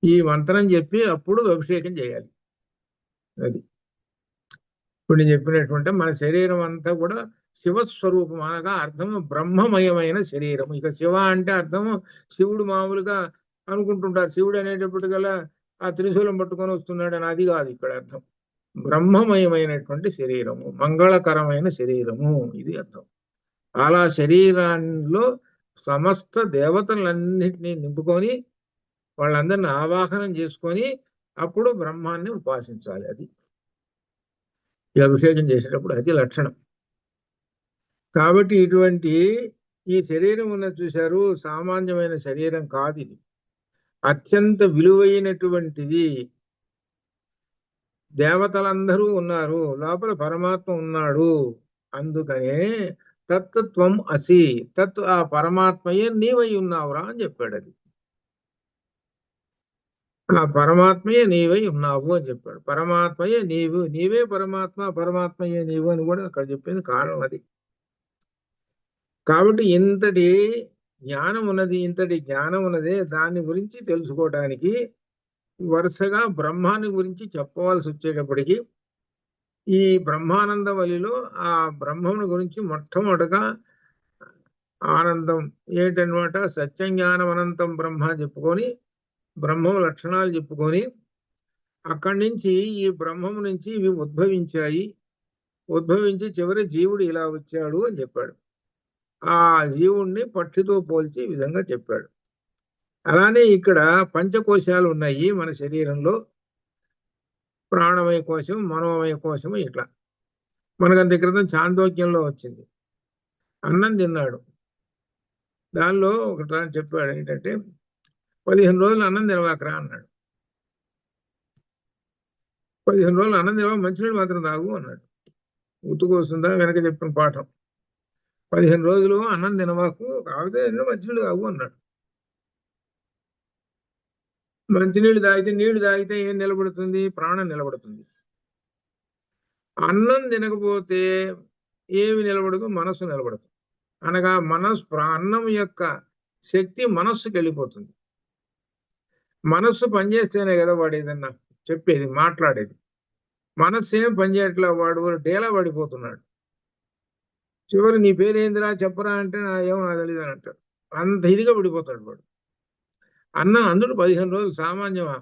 ఈ మంత్రం చెప్పి అప్పుడు అభిషేకం చేయాలి. అది ఇప్పుడు నేను చెప్పినటువంటి మన శరీరం అంతా కూడా శివస్వరూపం, అనగా అర్థము బ్రహ్మమయమైన శరీరం. ఇక శివ అంటే అర్థము శివుడు మామూలుగా అనుకుంటుంటారు, శివుడు అనేటప్పటికల్లా ఆ త్రిశూలం పట్టుకొని వస్తున్నాడు అని, అది కాదు ఇక్కడ అర్థం. బ్రహ్మమయమైనటువంటి శరీరము, మంగళకరమైన శరీరము, ఇది అర్థం. అలా శరీరాల్లో సమస్త దేవతలన్నింటినీ నింపుకొని వాళ్ళందరిని ఆవాహనం చేసుకొని అప్పుడు బ్రహ్మాన్ని ఉపాసించాలి. అది ఈ అభిషేకం చేసేటప్పుడు అది లక్షణం. కాబట్టి ఇటువంటి ఈ శరీరం ఉన్నది చూశారు, సామాన్యమైన శరీరం కాదు ఇది, అత్యంత విలువైనటువంటిది. దేవతలందరూ ఉన్నారు, లోపల పరమాత్మ ఉన్నాడు. అందుకనే తత్వం అసి, తత్ ఆ పరమాత్మయే నీవై ఉన్నావురా అని చెప్పాడు. అది ఆ పరమాత్మయే నీవై ఉన్నావు అని చెప్పాడు. పరమాత్మయే నీవు, నీవే పరమాత్మ, పరమాత్మయే నీవు అని కూడా అక్కడ చెప్పింది కారణం అది. కాబట్టి ఇంతటి జ్ఞానం ఉన్నది, ఇంతటి జ్ఞానం ఉన్నదే, దాని గురించి తెలుసుకోవడానికి వరుసగా బ్రహ్మాన్ని గురించి చెప్పవలసి వచ్చేటప్పటికి ఈ బ్రహ్మానంద వలిలో ఆ బ్రహ్మముని గురించి మొట్టమొదటగా ఆనందం ఏంటన్నమాట, సత్యజ్ఞానం అనంతం బ్రహ్మ చెప్పుకొని బ్రహ్మము లక్షణాలు చెప్పుకొని అక్కడి నుంచి ఈ బ్రహ్మము నుంచి ఇవి ఉద్భవించాయి, ఉద్భవించి చివరి జీవుడు ఇలా వచ్చాడు అని చెప్పాడు. ఆ జీవుణ్ణి పక్షితో పోల్చి ఈ విధంగా చెప్పాడు. అలానే ఇక్కడ పంచకోశాలు ఉన్నాయి మన శరీరంలో, ప్రాణమయ కోశం, మనోమయ కోశం. ఇట్లా మనకంత క్రితం చాందోగ్యంలో వచ్చింది. అన్నం తిన్నాడు, దానిలో ఒకటి చెప్పాడు ఏంటంటే 15 రోజులు అన్నం తినవాకరా అన్నాడు. 15 రోజులు అన్నం తినవా, మంచినీళ్ళు మాత్రం తాగు అన్నాడు. గుర్తుకొస్తుందా వెనక చెప్పిన పాఠం? 15 రోజులు అన్నం తినవాకు, కాకపోతే మంచినీళ్ళు తాగు అన్నాడు. మంచినీళ్ళు తాగితే, నీళ్లు తాగితే ఏం నిలబడుతుంది? ప్రాణం నిలబడుతుంది. అన్నం తినకపోతే ఏమి నిలబడదు? మనస్సు నిలబడదు. అనగా అన్నం యొక్క శక్తి మనస్సుకి వెళ్ళిపోతుంది. మనస్సు పనిచేస్తేనే కదా వాడు ఏదన్నా చెప్పేది, మాట్లాడేది. మనస్సు ఏం పనిచేయట్లా, వాడు డేలా పడిపోతున్నాడు. చివరి నీ పేరేందిరా చెప్పరా అంటే ఏమో నాకు తెలియదు అని అంటాడు. అంత ఇదిగా పడిపోతాడు వాడు. అన్నం అందులో 15 రోజులు సామాన్యమా?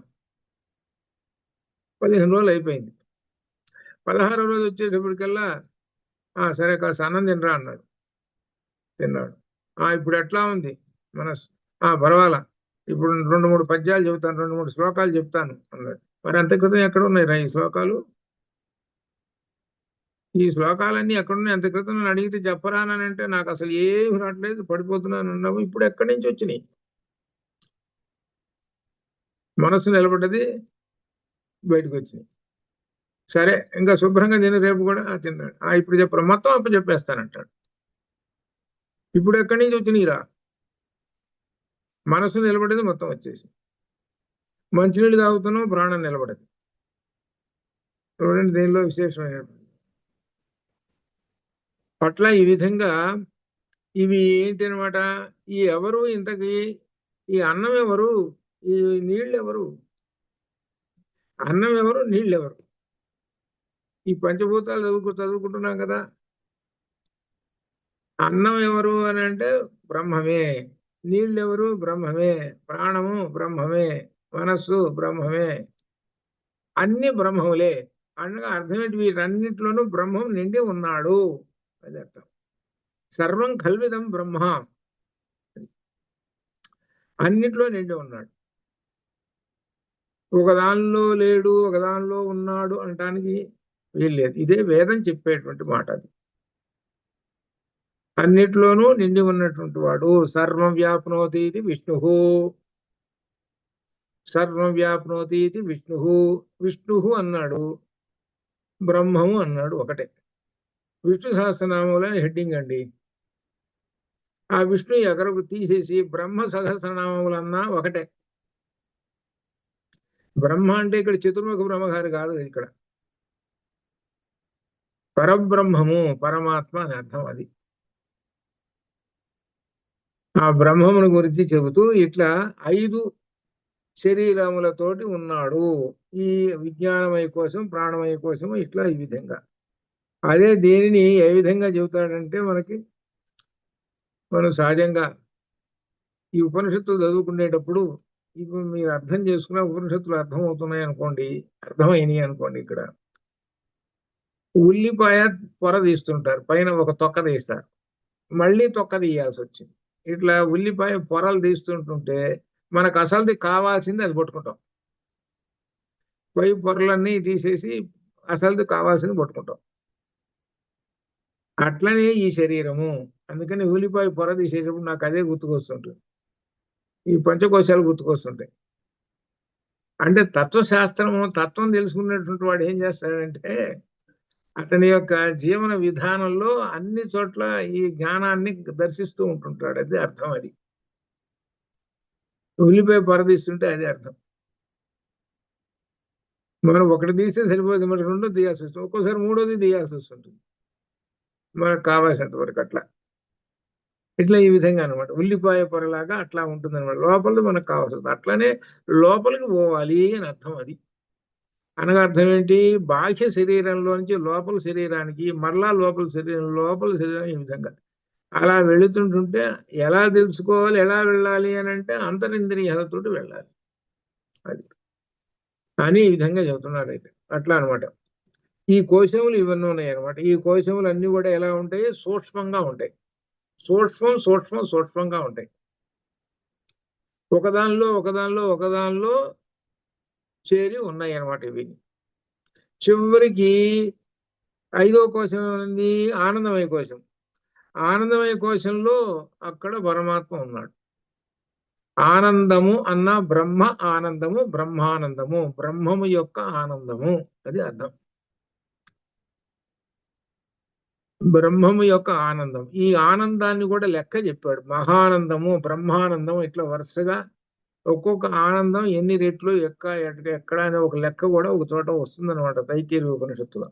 15 రోజులు అయిపోయింది. 16వ రోజు వచ్చేటప్పటికల్లా సరే కాస్త అన్నం తినరా అన్నాడు. తిన్నాడు. ఇప్పుడు ఎట్లా ఉంది మనసు? పర్వాలా, ఇప్పుడు 2-3 పద్యాలు చెబుతాను, 2-3 శ్లోకాలు చెప్తాను అన్నాడు. మరి అంత క్రితం ఎక్కడ ఉన్నాయి ఈ శ్లోకాలు? ఈ శ్లోకాలన్నీ ఎక్కడున్నాయి? అంత క్రితం నన్ను అడిగితే చెప్పరానంటే నాకు అసలు ఏమి రావట్లేదు, పడిపోతున్నాను అన్నావు. ఇప్పుడు ఎక్కడి నుంచి వచ్చినాయి? మనస్సు నిలబడ్డది, బయటకు వచ్చినాయి. సరే ఇంకా శుభ్రంగా తిని రేపు కూడా తిన్నాడు. ఇప్పుడు చెప్పరు, మొత్తం అప్పు చెప్పేస్తానంటాడు. ఇప్పుడు ఎక్కడి నుంచి వచ్చినాయిరా? మనస్సు నిలబడేది మొత్తం వచ్చేసి. మంచినీళ్ళు తాగుతున్నావు, ప్రాణం నిలబడదు. చూడండి దీనిలో విశేషమైన పట్ల ఈ విధంగా ఇవి ఏంటి అనమాట. ఈ ఎవరు ఇంతకి, ఈ అన్నం ఎవరు, ఈ నీళ్ళు ఎవరు? అన్నం ఎవరు, నీళ్ళు ఎవరు? ఈ పంచభూతాలు చదువుకుంటున్నాం కదా. అన్నం ఎవరు అని అంటే బ్రహ్మమే, నీళ్ళు ఎవరు? బ్రహ్మమే, ప్రాణము బ్రహ్మమే, మనస్సు బ్రహ్మమే, అన్ని బ్రహ్మములే. అనగా అర్థం ఏంటి? వీటన్నిటిలోనూ బ్రహ్మం నిండి ఉన్నాడు అది అర్థం. సర్వం కల్విదం బ్రహ్మ, అన్నిట్లో నిండి ఉన్నాడు. ఒక దానిలో లేడు ఒక దానిలో ఉన్నాడు అనటానికి వీల్లేదు. ఇదే వేదం చెప్పేటువంటి మాట. అది అన్నిట్లోనూ నిండి ఉన్నటువంటి వాడు. సర్వం వ్యాప్నోతి ఇది విష్ణు. సర్వం వ్యాప్నోతి ఇది విష్ణు. విష్ణు అన్నాడు, బ్రహ్మము అన్నాడు, ఒకటే. విష్ణు సహస్రనామంలోని హెడ్డింగ్ అండి. ఆ విష్ణు ఎగరకు తీసేసి బ్రహ్మ సహస్రనామములన్నా ఒకటే. బ్రహ్మ అంటే ఇక్కడ చతుర్ముఖ బ్రహ్మగారు కాదు, ఇక్కడ పరబ్రహ్మము, పరమాత్మ అని అర్థం. అది ఆ బ్రహ్మమును గురించి చెబుతూ ఇట్లా 5 శరీరములతోటి ఉన్నాడు. ఈ విజ్ఞానమయ కోసం, ప్రాణమయ కోసం, ఇట్లా ఈ విధంగా. అదే దేనిని ఏ విధంగా చెబుతాడంటే మనం సహజంగా ఈ ఉపనిషత్తులు చదువుకునేటప్పుడు ఇప్పుడు మీరు అర్థం చేసుకున్న ఉపనిషత్తులు అర్థం అవుతున్నాయి అనుకోండి, అర్థమైనవి అనుకోండి. ఇక్కడ ఉల్లిపాయ పొర తీస్తుంటారు, పైన ఒక తొక్క తీస్తారు, మళ్ళీ తొక్క తీయాల్సి వచ్చింది. ఇట్లా ఉల్లిపాయ పొరలు తీస్తుంటుంటే మనకు అసలుది కావాల్సింది అది పట్టుకుంటాం. పై పొరలన్నీ తీసేసి అసలుది కావాల్సింది పట్టుకుంటాం. అట్లనే ఈ శరీరము. అందుకని ఉల్లిపాయ పొర తీసేటప్పుడు నాకు అదే గుర్తుకొస్తుంటుంది, ఈ పంచకోశాలు గుర్తుకొస్తుంటాయి. అంటే తత్వశాస్త్రము, తత్వం తెలుసుకున్నటువంటి వాడు ఏం చేస్తాడంటే అతని యొక్క జీవన విధానంలో అన్ని చోట్ల ఈ జ్ఞానాన్ని దర్శిస్తూ ఉంటుంటాడు. అది అర్థం. అది ఉల్లిపాయ పొర తీస్తుంటే అదే అర్థం. మనం ఒకటి తీస్తే సరిపోతుంది, మరి రెండో తీయాల్సి వస్తుంది, ఒక్కోసారి మూడోది తీయాల్సి వస్తుంటుంది మనకు కావాల్సినంత వరకు. అట్లా ఇట్లా ఈ విధంగా అనమాట. ఉల్లిపాయ పొరలాగా అట్లా ఉంటుంది అనమాట. లోపలిది మనకు కావాల్సింది అట్లనే లోపలికి పోవాలి అని అర్థం. అది అనగా అర్థం ఏంటి? బాహ్య శరీరంలో నుంచి లోపల శరీరానికి, మరలా లోపల శరీరం, ఈ విధంగా అలా వెళుతుంటుంటే ఎలా తెలుసుకోవాలి, ఎలా వెళ్ళాలి అని అంటే అంతరింద్రియాలతోటి వెళ్ళాలి. అది అని ఈ విధంగా చెబుతున్నారు. అయితే అట్లా అనమాట. ఈ కోశములు ఇవన్నీ ఉన్నాయి అనమాట. ఈ కోశములు అన్ని కూడా ఎలా ఉంటాయి? సూక్ష్మంగా ఉంటాయి. సూక్ష్మంగా ఉంటాయి. ఒకదానిలో చేరి ఉన్నాయి అనమాట ఇవి. చివరికి 5వ కోశం ఉంది, ఆనందమయ కోశం. ఆనందమయ కోశంలో అక్కడ పరమాత్మ ఉన్నాడు. ఆనందము అన్న బ్రహ్మ ఆనందము, బ్రహ్మానందము, బ్రహ్మము యొక్క ఆనందము. అది అర్థం. బ్రహ్మము యొక్క ఆనందం. ఈ ఆనందాన్ని కూడా లెక్క చెప్పాడు. మహానందము, బ్రహ్మానందము, ఇట్లా వరుసగా ఒక్కొక్క ఆనందం ఎన్ని రెట్లు ఎక్కడ అనే ఒక లెక్క కూడా ఒక చోట వస్తుందన్నమాట తైత్తిరీయ ఉపనిషత్తులో.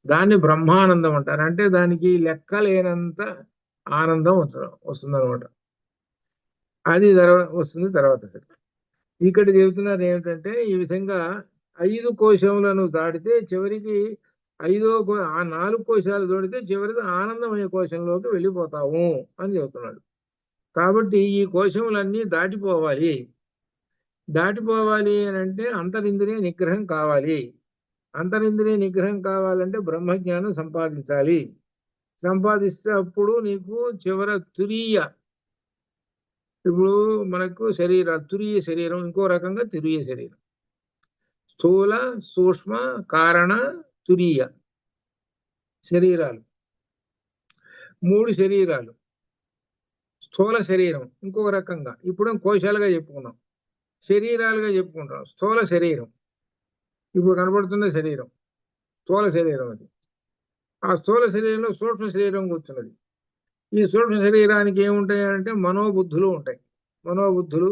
దాన్ని బ్రహ్మానందం అంటారు. అంటే దానికి లెక్క లేనంత ఆనందం వస్తుందన్నమాట. అది వస్తుంది తర్వాత. సరే, ఇక్కడ చెబుతున్నారు ఏమిటంటే ఈ విధంగా 5 కోశములను దాటితే చివరికి ఆ 4 కోశాలు దాటితే చివరికి ఆనందమయ కోశంలోకి వెళ్ళిపోతాము అని చెబుతున్నాడు. కాబట్టి ఈ కోశములన్నీ దాటిపోవాలి అని అంటే అంతరింద్రియ నిగ్రహం కావాలి. అంతరింద్రియ నిగ్రహం కావాలంటే బ్రహ్మజ్ఞానం సంపాదిస్తే అప్పుడు నీకు చివర ఇప్పుడు మనకు తురీయ శరీరం, ఇంకో రకంగా తురీయ శరీరం. స్థూల, సూక్ష్మ, కారణ, తురీయ శరీరాలు, 3 శరీరాలు. స్థూల శరీరం ఇంకొక రకంగా, ఇప్పుడు కోశాలుగా చెప్పుకున్నాం, శరీరాలుగా చెప్పుకుంటాం. స్థూల శరీరం ఇప్పుడు కనబడుతున్న శరీరం స్థూల శరీరం. అది ఆ స్థూల శరీరంలో సూక్ష్మ శరీరం కూర్చున్నది. ఈ సూక్ష్మ శరీరానికి ఏముంటాయి అంటే మనోబుద్ధులు ఉంటాయి. మనోబుద్ధులు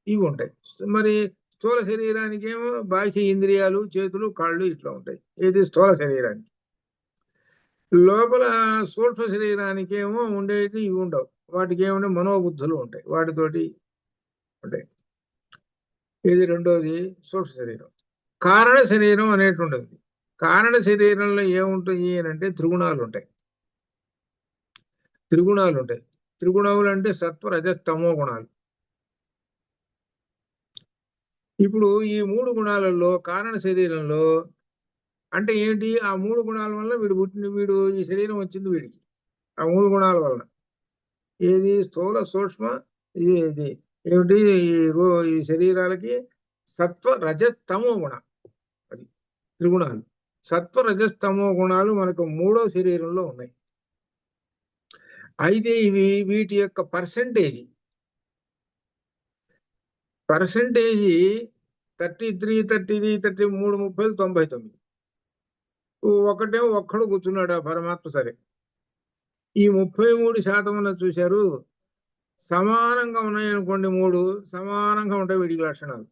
ఇవి ఉంటాయి. మరి స్థూల శరీరానికి ఏమో బాహ్య ఇంద్రియాలు, చేతులు, కాళ్ళు ఇట్లా ఉంటాయి. ఇది స్థూల శరీరానికి. లోపల సూక్ష్మ శరీరానికి ఏమో ఉండేవి ఇవి ఉండవు. వాటికి ఏమంటే మనోబుద్ధులు ఉంటాయి, వాటితోటి ఉంటాయి. ఇది రెండోది సూక్ష్మ శరీరం. కారణ శరీరం అనేటువంటిది. కారణ శరీరంలో ఏముంటాయి అని అంటే త్రిగుణాలు ఉంటాయి. త్రిగుణములు అంటే సత్వ, రజస్తమో గుణాలు. ఇప్పుడు ఈ 3 గుణాలలో కారణ శరీరంలో అంటే ఏంటి? ఆ 3 గుణాల వల్ల వీడు ఈ శరీరం వచ్చింది వీడికి. ఆ 3 గుణాల వలన ఏది? స్థూల, సూక్ష్మ, ఇది ఏమిటి? ఈ శరీరాలకి సత్వ రజస్తమో గుణ, అది త్రిగుణాలు. సత్వ రజస్తమో గుణాలు మనకు మూడో శరీరంలో ఉన్నాయి. అయితే వీటి యొక్క పర్సంటేజ్ 33, 33, 30, 99. ఒక్కడు కూర్చున్నాడు ఆ పరమాత్మ. సరే, ఈ 33% చూశారు, సమానంగా ఉన్నాయనుకోండి, మూడు సమానంగా ఉంటాయి వీడికి లక్షణాలు.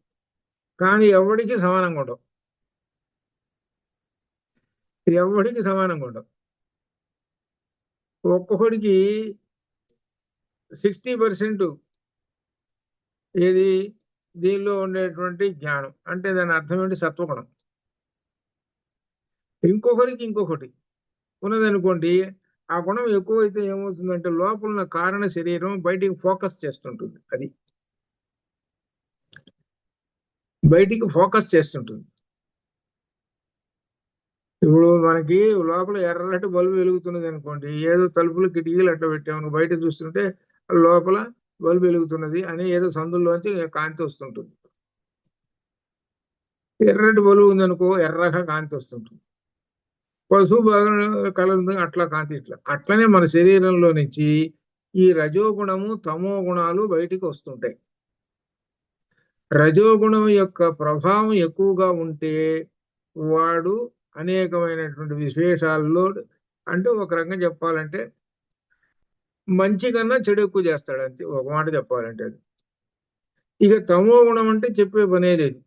కానీ ఎవడికి సమానంగా ఉండవు, ఎవడికి సమానంగా ఉండవు. ఒక్కొక్కడికి 60% ఏది దీనిలో ఉండేటువంటి జ్ఞానం, అంటే దాని అర్థం ఏంటి? సత్వగుణం. ఇంకొకటి ఉన్నదనుకోండి, ఆ గుణం ఎక్కువైతే ఏమవుతుందంటే లోపల ఉన్న కారణ శరీరం బయటికి ఫోకస్ చేస్తుంటుంది. అది బయటికి ఫోకస్ చేస్తుంటుంది. ఇప్పుడు మనకి లోపల ఎర్రటి బల్బు వెలుగుతున్నది అనుకోండి, ఏదో తలుపులు కిటికీలు అట్లా పెట్టాము, బయట చూస్తుంటే లోపల బల్బు వెలుగుతున్నది అని ఏదో సందుల్లోంచి కాంతి వస్తుంటుంది. ఎర్రటి బల్బు ఉందనుకో, ఎర్రగా కాంతి వస్తుంటుంది. పసుపు బాగా కలర్ ఉంది, అట్లా కాంతి. అట్లనే మన శరీరంలో నుంచి ఈ రజోగుణము తమో గుణాలు బయటికి వస్తుంటాయి. రజోగుణం యొక్క ప్రభావం ఎక్కువగా ఉంటే వాడు అనేకమైనటువంటి విశేషాల్లో, అంటే ఒక రకంగా చెప్పాలంటే మంచి కన్నా చెడు ఎక్కువ చేస్తాడు, అంతే ఒక మాట చెప్పాలంటే. అది ఇక తమో గుణం అంటే చెప్పే పనే లేదు.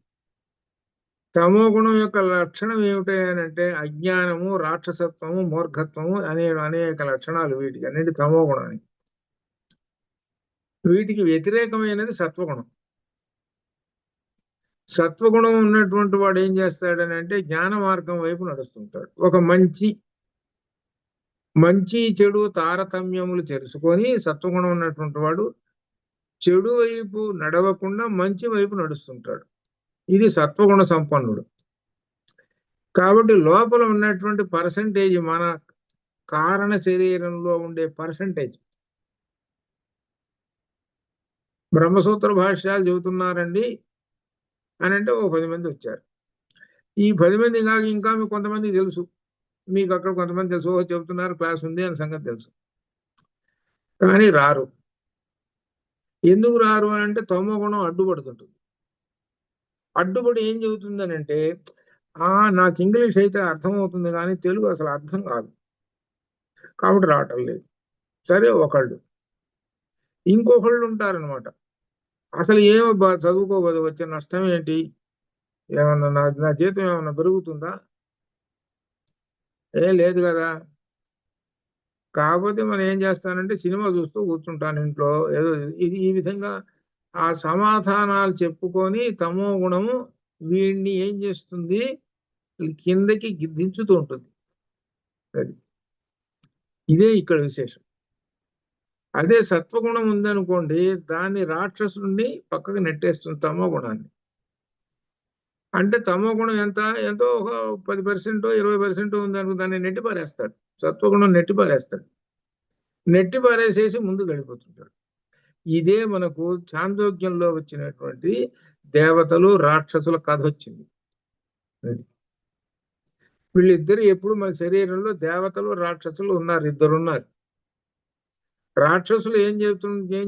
తమో గుణం యొక్క లక్షణం ఏమిటంటే అజ్ఞానము, రాక్షసత్వము, మూర్ఘత్వము అనేక లక్షణాలు వీటికి అన్నిటి తమో గుణానికి. వీటికి వ్యతిరేకమైనది సత్వగుణం. సత్వగుణం ఉన్నటువంటి వాడు ఏం చేస్తాడని అంటే జ్ఞాన మార్గం వైపు నడుస్తుంటాడు. ఒక మంచి చెడు తారతమ్యములు తెలుసుకొని సత్వగుణం ఉన్నటువంటి వాడు చెడు వైపు నడవకుండా మంచి వైపు నడుస్తుంటాడు. ఇది సత్వగుణ సంపన్నుడు. కాబట్టి లోపల ఉన్నటువంటి పర్సంటేజ్, మన కారణ శరీరంలో ఉండే పర్సంటేజ్, బ్రహ్మసూత్ర భాష్యాలు చెబుతున్నారండి అని అంటే ఓ 10 మంది వచ్చారు. ఈ 10 మంది కాక ఇంకా మీకు కొంతమంది తెలుసు, మీకు అక్కడ కొంతమంది తెలుసు, ఓ చెబుతున్నారు, క్లాస్ ఉంది అనే సంగతి తెలుసు, కానీ రారు. ఎందుకు రారు అని అంటే తమో గుణం అడ్డుపడుతుంటుంది. అడ్డుపడి ఏం చెబుతుందని అంటే, నాకు ఇంగ్లీష్ అయితే అర్థమవుతుంది కానీ తెలుగు అసలు అర్థం కాదు, కాబట్టి రావటం లేదు. సరే, ఒకళ్ళు. ఇంకొకళ్ళు ఉంటారనమాట, అసలు ఏమో చదువుకోబోదు, వచ్చే నష్టం ఏంటి, ఏమన్నా నా జీతం ఏమన్నా పెరుగుతుందా, లేదు కదా. కాకపోతే మనం ఏం చేస్తానంటే సినిమా చూస్తూ కూర్చుంటాను ఇంట్లో, ఏదో ఈ విధంగా ఆ సమాధానాలు చెప్పుకొని తమో గుణము వీడిని ఏం చేస్తుంది, కిందకి దించుతూ ఉంటుంది. అది ఇదే ఇక్కడ విశేషం. అదే సత్వగుణం ఉందనుకోండి, దాన్ని రాక్షసుని పక్కకు నెట్టేస్తుంది తమో గుణాన్ని. అంటే తమో గుణం ఎంతో ఒక 10%, 20% ఉందనుకో, దాన్ని నెట్టి పారేస్తాడు. సత్వగుణం నెట్టి పారేస్తాడు. నెట్టి పారేసేసి ముందు గడిపోతుంటాడు. ఇదే మనకు చాందోగ్యంలో వచ్చినటువంటి దేవతలు రాక్షసుల కథ వచ్చింది. వీళ్ళిద్దరు ఎప్పుడు మన శరీరంలో దేవతలు రాక్షసులు ఉన్నారు, ఇద్దరున్నారు. రాక్షసులు ఏం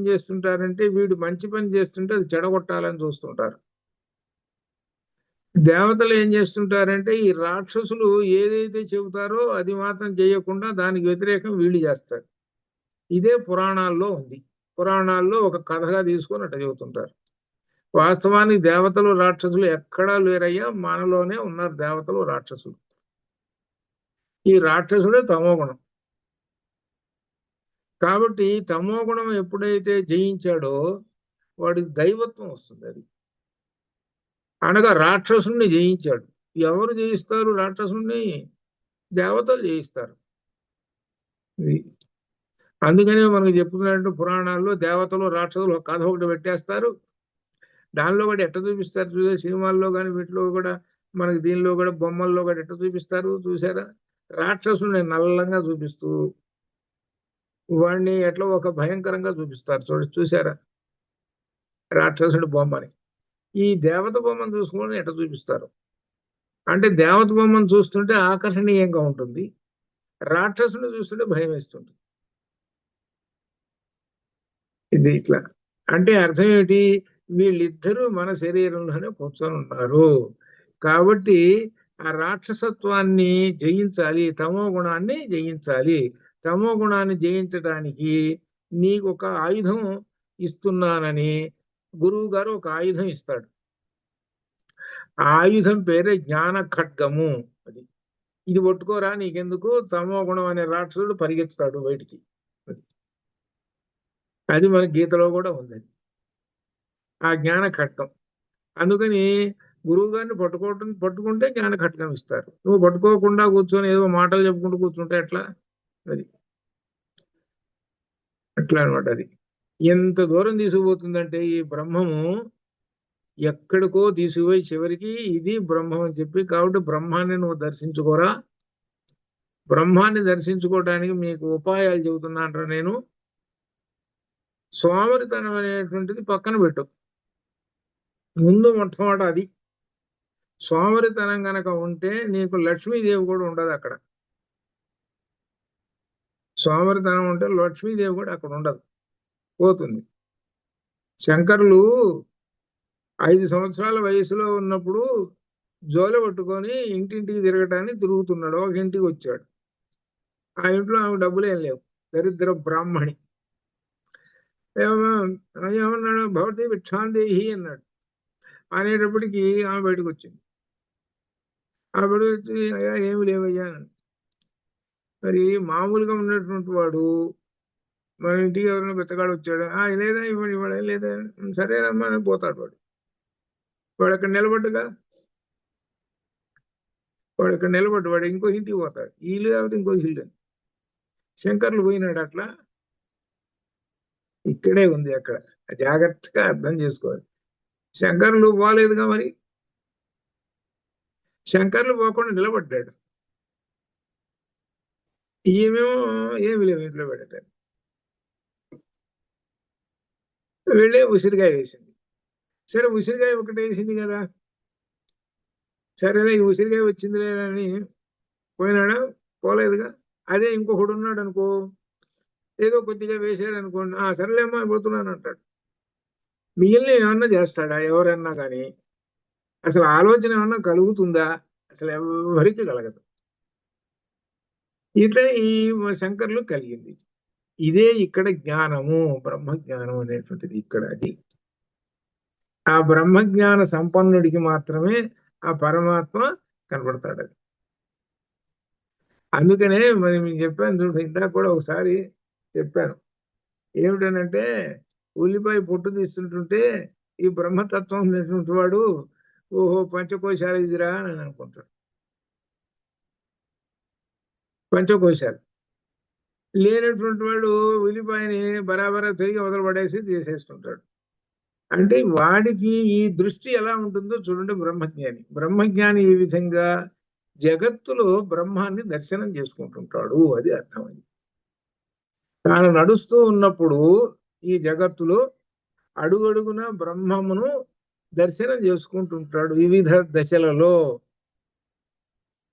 చేస్తుంటారంటే వీడు మంచి పని చేస్తుంటే అది చెడగొట్టాలని చూస్తుంటారు. దేవతలు ఏం చేస్తుంటారంటే ఈ రాక్షసులు ఏదైతే చెబుతారో అది మాత్రం చేయకుండా దానికి వ్యతిరేకం వీళ్ళు చేస్తారు. ఇదే పురాణాల్లో ఉంది. పురాణాల్లో ఒక కథగా తీసుకొని అట్లా చెబుతుంటారు. వాస్తవానికి దేవతలు రాక్షసులు ఎక్కడా లేరయ్యా, మనలోనే ఉన్నారు దేవతలు రాక్షసులు. ఈ రాక్షసుడే తమోగుణం. కాబట్టి తమోగుణం ఎప్పుడైతే జయించాడో వాడికి దైవత్వం వస్తుంది. అది అనగా రాక్షసుని జయించాడు. ఎవరు జయిస్తారు రాక్షసుని? దేవతలు జయిస్తారు. అందుకనే మనకు చెప్తున్నట్టు పురాణాల్లో దేవతలు రాక్షసులు ఒక కథ ఒకటి పెట్టేస్తారు. దానిలో కూడా ఎట్ట చూపిస్తారు చూసే, సినిమాల్లో కానీ వీటిలో కూడా, మనకి దీనిలో కూడా బొమ్మల్లో కూడా ఎట్ట చూపిస్తారు చూసారా? రాక్షసుని నల్లంగా చూపిస్తూ వాడిని ఎట్లా ఒక భయంకరంగా చూపిస్తారు చూసారా రాక్షసుడి బొమ్మని. ఈ దేవత బొమ్మను చూసుకోవడం ఎట్లా చూపిస్తారు అంటే దేవత బొమ్మను చూస్తుంటే ఆకర్షణీయంగా ఉంటుంది, రాక్షసుని చూస్తుంటే భయం వేస్తుంది. ఇది ఇట్లా అంటే అర్థం ఏమిటి? వీళ్ళిద్దరూ మన శరీరంలోనే కూర్చొని ఉన్నారు కాబట్టి ఆ రాక్షసత్వాన్ని జయించాలి, తమో గుణాన్ని జయించాలి. తమో గుణాన్ని జయించడానికి నీకు ఒక ఆయుధం ఇస్తున్నానని గురువు గారు ఒక ఆయుధం ఇస్తాడు. ఆ ఆయుధం పేరే జ్ఞాన ఖడ్గము. అది ఇది పట్టుకోరా నీకెందుకు, తమో గుణం అనే రాక్షసుడు పరిగెత్తుతాడు బయటికి. అది మన గీతలో కూడా ఉంది ఆ జ్ఞాన ఖడ్గం. అందుకని గురువు గారిని పట్టుకుంటే జ్ఞాన ఖడ్గం ఇస్తారు. నువ్వు పట్టుకోకుండా కూర్చొని ఏదో మాటలు చెప్పుకుంటూ కూర్చుంటే ఎట్లా? అది అట్లా అనమాట. అది ఎంత దూరం తీసుకుపోతుందంటే ఈ బ్రహ్మము ఎక్కడికో తీసుకుపోయి చివరికి ఇది బ్రహ్మం అని చెప్పి, కాబట్టి బ్రహ్మాన్ని నువ్వు దర్శించుకోరా. బ్రహ్మాన్ని దర్శించుకోవడానికి మీకు ఉపాయాలు చెబుతున్నానరా నేను. సోమరితనం అనేటువంటిది పక్కన పెట్టు. ముందు మొట్టమొదట అది సోమరితనం గనక ఉంటే నీకు లక్ష్మీదేవి కూడా ఉండదు అక్కడ. సోమరితనం ఉంటే లక్ష్మీదేవి కూడా అక్కడ ఉండదు, పోతుంది. శంకరులు 5 సంవత్సరాల వయసులో ఉన్నప్పుడు జోలె పట్టుకొని ఇంటింటికి తిరగటానికి తిరుగుతున్నాడు. ఒక ఇంటికి వచ్చాడు. ఆ ఇంట్లో ఆమె డబ్బులేం లేవు, దరిద్ర బ్రాహ్మణి. ఏమన్నాడు? భవతి భిక్షాందేహి అన్నాడు. అనేటప్పటికి ఆమె బయటకు వచ్చింది. ఆ బయటకు వచ్చి అయ్యా ఏమి లేవయ్యా అన్నాడు. మరి మామూలుగా ఉన్నటువంటి వాడు మన ఇంటికి ఎవరైనా బెత్తగాడు వచ్చాడు, లేదా ఇవ్వండి ఇవాళ లేదా, సరేనమ్మా అని పోతాడు వాడు. వాడు అక్కడ నిలబడ్డగా, వాడు ఇంకో ఇంటికి పోతాడు. ఈ ఇల్లు కాబట్టి ఇంకో ఇల్లు. శంకర్లు పోయినాడు అట్లా. ఇక్కడే ఉంది అక్కడ, జాగ్రత్తగా అర్థం చేసుకోవాలి. శంకర్లు పోలేదుగా మరి. శంకర్లు పోకుండా నిలబడ్డాడు. ఈమెమో ఏమి లేవు ఇంట్లో పెట్టాడు. వెళ్ళే ఉసిరికాయ వేసింది. సరే ఉసిరికాయ ఒకటి వేసింది కదా, సరేలే ఈ ఉసిరికాయ వచ్చింది అని పోయినాడా? పోలేదుగా. అదే ఇంకొకడు ఉన్నాడు అనుకో, ఏదో కొద్దిగా వేసారు అనుకోండి, సరేలేమ్మా పోతున్నాను అంటాడు. మిగిలిన ఏమన్నా చేస్తాడా ఎవరన్నా కానీ? అసలు ఆలోచన ఏమన్నా కలుగుతుందా? అసలు ఎవరికి కలగదు. ఈ శంకర్లు కలిగింది. ఇదే ఇక్కడ జ్ఞానము, బ్రహ్మజ్ఞానం అనేటువంటిది ఇక్కడ. అది ఆ బ్రహ్మజ్ఞాన సంపన్నుడికి మాత్రమే ఆ పరమాత్మ కనబడతాడు. అది అందుకనే మరి మీకు చెప్పాను చూడు, ఇందాక కూడా ఒకసారి చెప్పాను. ఏమిటనంటే ఉల్లిపాయ పొట్టు తీస్తుంటుంటే ఈ బ్రహ్మతత్వం ఉన్నటువంటి వాడు ఓహో పంచకోశాలు ఇదిరా అని అనుకుంటాడు. పంచకోశాలు లేనటువంటి వాడు ఉల్లిపాయని బరాబరా తిరిగి వదలబడేసి తీసేస్తుంటాడు. అంటే వాడికి ఈ దృష్టి ఎలా ఉంటుందో చూడండి. బ్రహ్మజ్ఞాని ఈ విధంగా జగత్తులో బ్రహ్మాన్ని దర్శనం చేసుకుంటుంటాడు. అది అర్థమైంది. తాను నడుస్తూ ఉన్నప్పుడు ఈ జగత్తులో అడుగడుగున బ్రహ్మమును దర్శనం చేసుకుంటుంటాడు వివిధ దశలలో.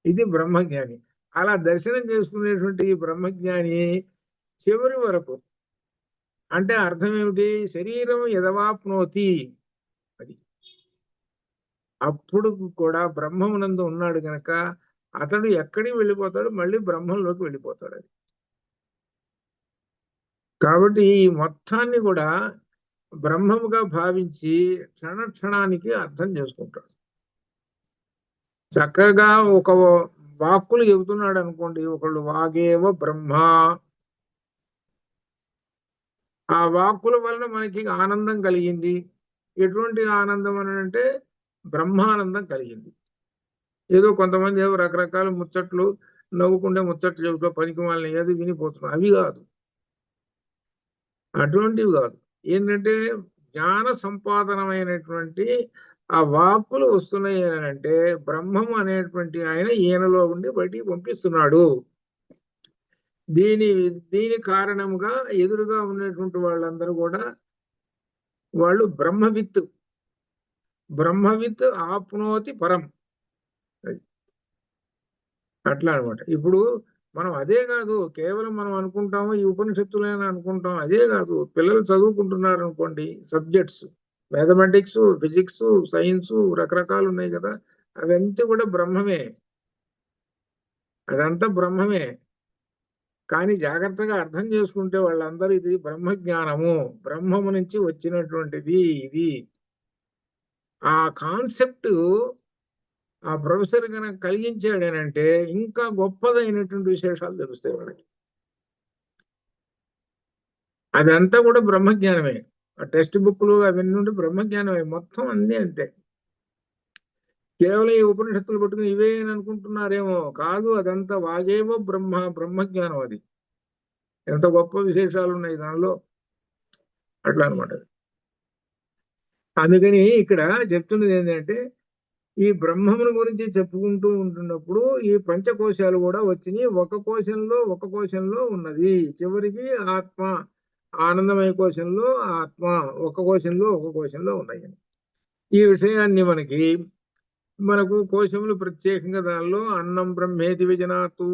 ఇది బ్రహ్మజ్ఞాని. అలా దర్శనం చేసుకునేటువంటి ఈ బ్రహ్మజ్ఞాని చివరి వరకు, అంటే అర్థం ఏమిటి? శరీరం ఎదవాప్నోతి, అది అప్పుడు కూడా బ్రహ్మమునందు ఉన్నాడు గనక అతడు ఎక్కడికి వెళ్ళిపోతాడు? మళ్ళీ బ్రహ్మంలోకి వెళ్ళిపోతాడు. అది కాబట్టి ఈ మొత్తాన్ని కూడా బ్రహ్మముగా భావించి క్షణానికి అర్థం చేసుకుంటాడు. చక్కగా ఒక వాక్కులు చెబుతున్నాడు అనుకోండి, ఒకళ్ళు వాగేవ బ్రహ్మ, ఆ వాక్కుల వలన మనకి ఆనందం కలిగింది. ఎటువంటి ఆనందం అని అంటే బ్రహ్మానందం కలిగింది. ఏదో కొంతమంది ఏదో రకరకాల ముచ్చట్లు నవ్వుకుంటే ముచ్చట్లు చెబుతూ పనికి వాళ్ళని ఏదో వినిపోతున్నారు, అవి కాదు, అటువంటివి కాదు. ఏంటంటే జ్ఞాన సంపాదనమైనటువంటి ఆ వాక్కులు వస్తున్నాయి అని అంటే బ్రహ్మము అనేటువంటి ఆయన ఈయనలో ఉండి బయటికి పంపిస్తున్నాడు. దీని కారణముగా ఎదురుగా ఉన్నటువంటి వాళ్ళందరూ కూడా వాళ్ళు బ్రహ్మవిత్తు, బ్రహ్మవిత్ ఆప్నోతి పరం. అట్లా అనమాట. ఇప్పుడు మనం అదే కాదు కేవలం మనం అనుకుంటాము ఈ ఉపనిషత్తులేని అనుకుంటాం, అదే కాదు పిల్లలు చదువుకుంటున్నారు అనుకోండి సబ్జెక్ట్స్, మ్యాథమెటిక్స్, ఫిజిక్స్, సైన్స్ రకరకాలు ఉన్నాయి కదా, అవంతా కూడా బ్రహ్మమే, అదంతా బ్రహ్మమే. కానీ జాగ్రత్తగా అర్థం చేసుకుంటే వాళ్ళందరూ ఇది బ్రహ్మజ్ఞానము, బ్రహ్మము నుంచి వచ్చినటువంటిది ఇది. ఆ కాన్సెప్ట్ ఆ ప్రొఫెసర్ కనుక కలిగించాడనంటే ఇంకా గొప్పదైనటువంటి విశేషాలు తెలుస్తాయి వాళ్ళకి. అదంతా కూడా బ్రహ్మజ్ఞానమే. ఆ టెక్స్ట్ బుక్లు అవన్నీ ఉంటే బ్రహ్మజ్ఞానమే మొత్తం, అన్నీ అంతే. కేవలం ఈ ఉపనిషత్తులు పట్టుకుని ఇవే అని అనుకుంటున్నారేమో, కాదు అదంతా వాగేవో బ్రహ్మజ్ఞానం అది. ఎంత గొప్ప విశేషాలు ఉన్నాయి దానిలో. అట్లా అనమాట. అందుకని ఇక్కడ చెప్తున్నది ఏంటంటే ఈ బ్రహ్మమును గురించి చెప్పుకుంటూ ఉంటున్నప్పుడు ఈ పంచకోశాలు కూడా వచ్చినాయి. ఒక కోశంలో ఉన్నది చివరికి ఆత్మ, ఆనందమయ కోశంలో ఆత్మ, ఒక కోశంలో ఉన్నాయి. ఈ విషయాన్ని మనకు కోశములు ప్రత్యేకంగా దానిలో అన్నం బ్రహ్మేతి విజనాతు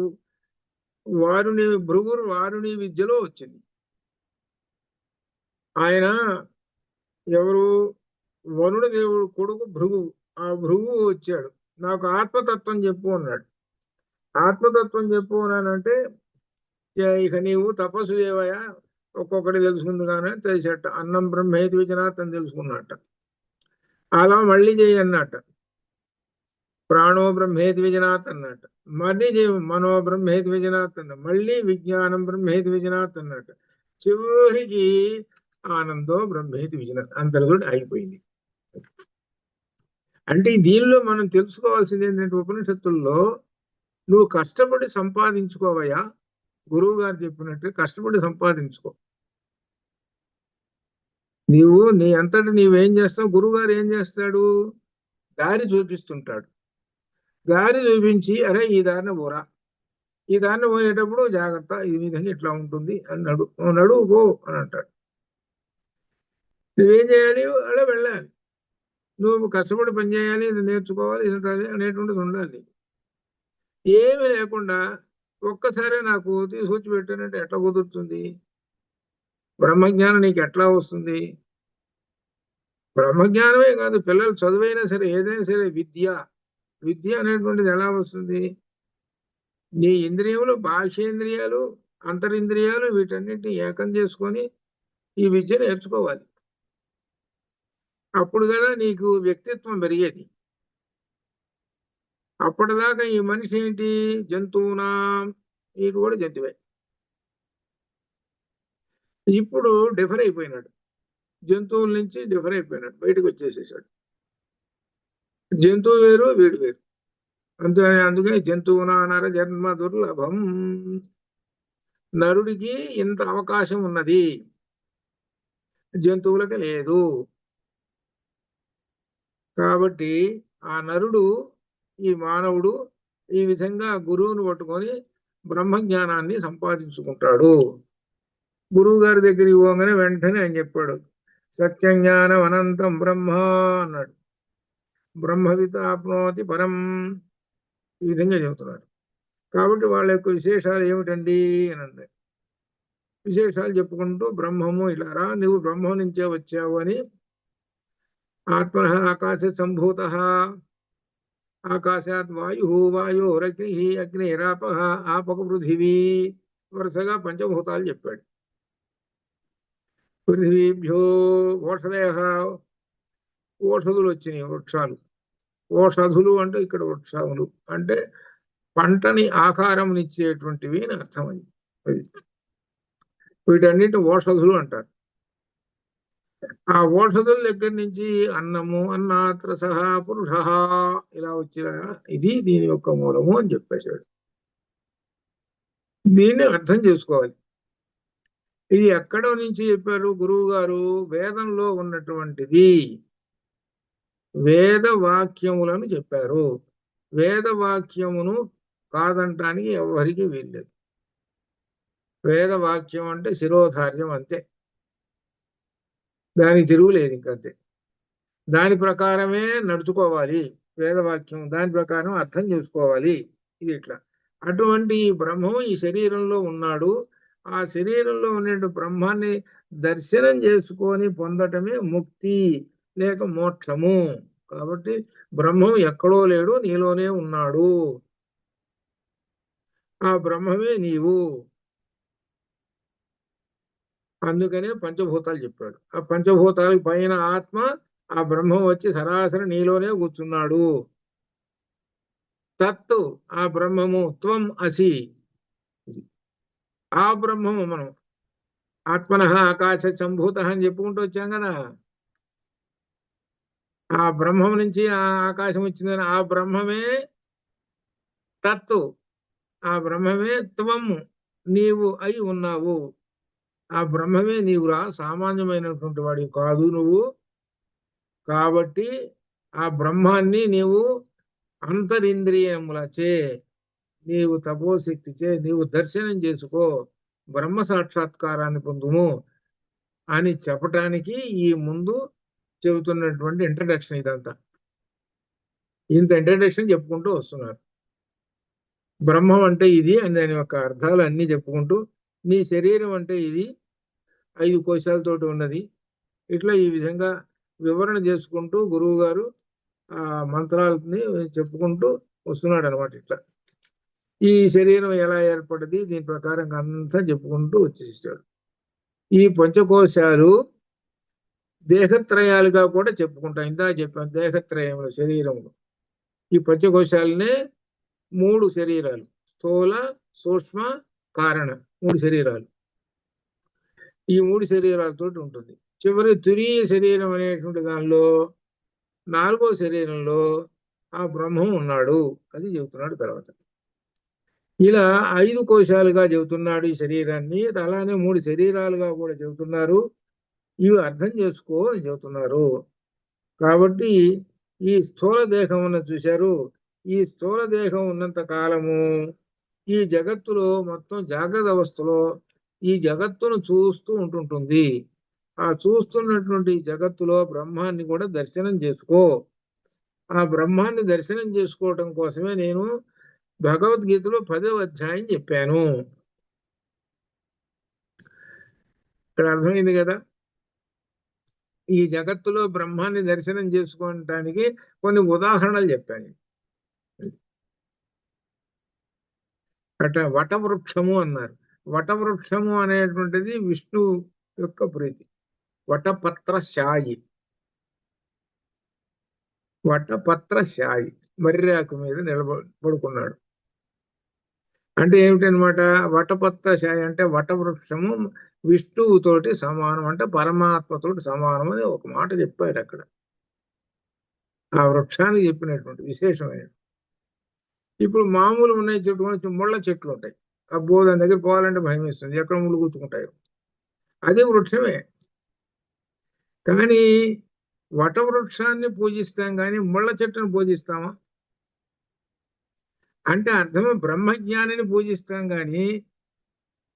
వారుని విద్యలో వచ్చింది. ఆయన ఎవరు? వరుణ దేవుడు కొడుకు భృగువు. ఆ భృగువు వచ్చాడు, నాకు ఆత్మతత్వం చెప్పు అన్నాడు. ఆత్మతత్వం చెప్పు అన్నానంటే ఇక నీవు తపస్సు చేయవయా, ఒక్కొక్కటి తెలుసుకుంది కానీ తెలిసేట. అన్నం బ్రహ్మేతి విజనాత్ అని తెలుసుకున్నట్ట. అలా మళ్ళీ చేయి అన్నట్ట. ప్రాణో బ్రహ్మేతి విజనాత్ అన్నట్ట. మళ్ళీ చేయ మనో బ్రహ్మేతి విజనాత్ అన్న. మళ్ళీ విజ్ఞానం బ్రహ్మేతి విజనాత్ అన్నట్ట. చివరికి ఆనందో బ్రహ్మేతి విజనాత్ అంతలో అయిపోయింది. అంటే దీనిలో మనం తెలుసుకోవాల్సింది ఏంటంటే ఉపనిషత్తుల్లో నువ్వు కష్టపడి సంపాదించుకోవయ్యా, గురువు గారు చెప్పినట్టు కష్టపడి సంపాదించుకో. నీ అంతటి నీవేం చేస్తావు, గురువు గారు ఏం చేస్తాడు? దారి చూపిస్తుంటాడు. దారి చూపించి అరే ఈ దారిన పోరా, ఈ దారిన పోయేటప్పుడు జాగ్రత్త, ఈ విధంగా ఇట్లా ఉంటుంది అన్నాడు, నడువు పో అని అంటాడు. నువ్వేం చేయాలి? అలా వెళ్ళాలి. నువ్వు కష్టపడి పని చేయాలి, ఇది నేర్చుకోవాలి, ఇది అనేటువంటిది ఉండాలి. ఏమీ లేకుండా ఒక్కసారి నాకు తీసుకొచ్చి పెట్టానంటే ఎట్లా కుదురుతుంది? బ్రహ్మజ్ఞానం నీకు ఎట్లా వస్తుంది? బ్రహ్మజ్ఞానమే కాదు, పిల్లలు చదువైనా సరే ఏదైనా సరే విద్య అనేటువంటిది ఎలా వస్తుంది? నీ ఇంద్రియములు, బాహ్యేంద్రియాలు, అంతరింద్రియాలు వీటన్నిటిని ఏకం చేసుకొని ఈ విద్య నేర్చుకోవాలి. అప్పుడు కదా నీకు వ్యక్తిత్వం పెరిగేది. అప్పటిదాకా ఈ మనిషి ఏంటి? జంతువునా, వీడు కూడా జంతువే. ఇప్పుడు డిఫర్ అయిపోయినాడు, జంతువుల నుంచి డిఫర్ అయిపోయినాడు, బయటకు వచ్చేసేసాడు. జంతువు వేరు, వీడు వేరు. అందుకని జంతువునా నర జన్మ దుర్లభం. నరుడికి ఇంత అవకాశం ఉన్నది, జంతువులకి లేదు. కాబట్టి ఆ నరుడు, ఈ మానవుడు ఈ విధంగా గురువును పట్టుకొని బ్రహ్మజ్ఞానాన్ని సంపాదించుకుంటాడు. గురువు గారి దగ్గరికి పోగానే వెంటనే ఆయన చెప్పాడు, సత్యం జ్ఞానం అనంతం బ్రహ్మ అన్నాడు. బ్రహ్మవిత్ ఆప్నోతి పరం, ఈ విధంగా చెబుతున్నాడు. కాబట్టి వాళ్ళ యొక్క విశేషాలు ఏమిటండి అని అన్నాడు. విశేషాలు చెప్పుకుంటూ బ్రహ్మము ఇలారా, నువ్వు బ్రహ్మం నుంచే వచ్చావు అని, ఆత్మ ఆకాశ సంభూత, ఆకాశాత్ వాయోరగ్ని అగ్నిరాప ఆపక పృథివీ, వరుసగా పంచభూతాలు చెప్పాడు. పృథివీభ్యో ఓషధయ, ఓషధులు వచ్చినాయి, వృక్షాలు. ఓషధులు అంటే ఇక్కడ వృక్షములు అంటే పంటని ఆకారం ఇచ్చేటువంటివి అని అర్థమైంది. వీటన్నిటి ఓషధులు అంటారు. ఆ ఓషధుల దగ్గర నుంచి అన్నము, అన్నాత్ర సహా పురుష, ఇలా వచ్చిన ఇది దీని యొక్క మూలము అని చెప్పేశాడు. దీన్ని అర్థం చేసుకోవాలి. ఇది ఎక్కడో నుంచి చెప్పారు గురువు గారు? వేదంలో ఉన్నటువంటిది, వేద వాక్యములను చెప్పారు. వేద వాక్యమును కాదంటానికి ఎవరికి వీల్లేదు. వేద వాక్యం అంటే శిరోధార్యం, అంతే, దానికి తిరుగులేదు ఇంకంతే. దాని ప్రకారమే నడుచుకోవాలి. వేదవాక్యం దాని ప్రకారం అర్థం చేసుకోవాలి. ఇది ఇట్లా. అటువంటి బ్రహ్మం ఈ శరీరంలో ఉన్నాడు. ఆ శరీరంలో ఉండే బ్రహ్మాన్ని దర్శనం చేసుకొని పొందటమే ముక్తి లేక మోక్షము. కాబట్టి బ్రహ్మం ఎక్కడో లేడు, నీలోనే ఉన్నాడు. ఆ బ్రహ్మమే నీవు. అందుకనే పంచభూతాలు చెప్పాడు. ఆ పంచభూతాలకు పైన ఆత్మ, ఆ బ్రహ్మం వచ్చి సరాసరి నీలోనే కూర్చున్నాడు. తత్తు ఆ బ్రహ్మము, త్వం అసి ఆ బ్రహ్మము. మనం ఆత్మన ఆకాశ సంభూత అని చెప్పుకుంటూ వచ్చాం కదా. ఆ బ్రహ్మం నుంచి ఆ ఆకాశం వచ్చిందని ఆ బ్రహ్మమే తత్తు. ఆ బ్రహ్మమే త్వము, నీవు అయి ఉన్నావు. ఆ బ్రహ్మమే నీవురా, సామాన్యమైనటువంటి వాడి కాదు నువ్వు. కాబట్టి ఆ బ్రహ్మాన్ని నీవు అంతరింద్రియములచే, నీవు తపోశక్తిచే నీవు దర్శనం చేసుకో, బ్రహ్మ సాక్షాత్కారాన్ని పొందుము అని చెప్పటానికి ఈ ముందు చెబుతున్నటువంటి ఇంట్రడక్షన్ ఇదంతా. ఇంత ఇంట్రడక్షన్ చెప్పుకుంటూ వస్తున్నారు. బ్రహ్మం అంటే ఇది అని దాని యొక్క అర్థాలు అన్ని చెప్పుకుంటూ, నీ శరీరం అంటే ఇది 5 కోశాలతోటి ఉన్నది. ఇట్లా ఈ విధంగా వివరణ చేసుకుంటూ గురువు గారు ఆ మంత్రాలని చెప్పుకుంటూ వస్తున్నాడు అనమాట. ఇట్లా ఈ శరీరం ఎలా ఏర్పడింది దీని ప్రకారం అంతా చెప్పుకుంటూ వచ్చేసాడు. ఈ పంచకోశాలు దేహత్రయాలుగా కూడా చెప్పుకుంటాం. ఇందా చెప్పాను దేహత్రయములు శరీరములు. ఈ పంచకోశాలనే 3 శరీరాలు, స్థూల సూక్ష్మ కారణ, 3 శరీరాలు. ఈ 3 శరీరాలతోటి ఉంటుంది. చివరి తురీయ శరీరం అనేటువంటి దానిలో 4వ శరీరంలో ఆ బ్రహ్మం ఉన్నాడు. అది చెబుతున్నాడు తర్వాత. ఇలా 5 కోశాలుగా చెబుతున్నాడు ఈ శరీరాన్ని. అలానే 3 శరీరాలుగా కూడా చెబుతున్నారు. ఇవి అర్థం చేసుకో అని చెబుతున్నారు. కాబట్టి ఈ స్థూల దేహం ఉన్నది చూశారు. ఈ స్థూల దేహం ఉన్నంత కాలము ఈ జగత్తులో మొత్తం జాగ్రత్త అవస్థలో ఈ జగత్తును చూస్తూ ఉంటుంటుంది. ఆ చూస్తున్నటువంటి జగత్తులో బ్రహ్మాన్ని కూడా దర్శనం చేసుకో. ఆ బ్రహ్మాన్ని దర్శనం చేసుకోవటం కోసమే నేను భగవద్గీతలో 10వ అధ్యాయం చెప్పాను. ఇక్కడ అర్థమైంది కదా. ఈ జగత్తులో బ్రహ్మాన్ని దర్శనం చేసుకోవటానికి కొన్ని ఉదాహరణలు చెప్పాను. అట వటవృక్షము అన్నారు. వటవృక్షము అనేటువంటిది విష్ణు యొక్క ప్రీతి. వటపత్ర శాయి, వటపత్ర శాయి, మర్రాకు మీద నిలబడుకున్నాడు. అంటే ఏమిటనమాట? వటపత్ర శాయి అంటే వటవృక్షము విష్ణువుతోటి సమానం, అంటే పరమాత్మతోటి సమానం అని ఒక మాట చెప్పాడు అక్కడ. ఆ వృక్షానికి చెప్పినటువంటి విశేషమైన. ఇప్పుడు మామూలు ఉన్నాయి చెట్లు, ముళ్ళ చెట్లు ఉంటాయి. అబ్బో దాని దగ్గర పోవాలంటే భయం వేస్తుంది, ఎక్కడ ముళ్ళు కూర్చుకుంటాయో. అదే వృక్షమే. కానీ వటవృక్షాన్ని పూజిస్తాం కానీ ముళ్ళ చెట్టును పూజిస్తామా? అంటే అర్థం బ్రహ్మజ్ఞానిని పూజిస్తాం కానీ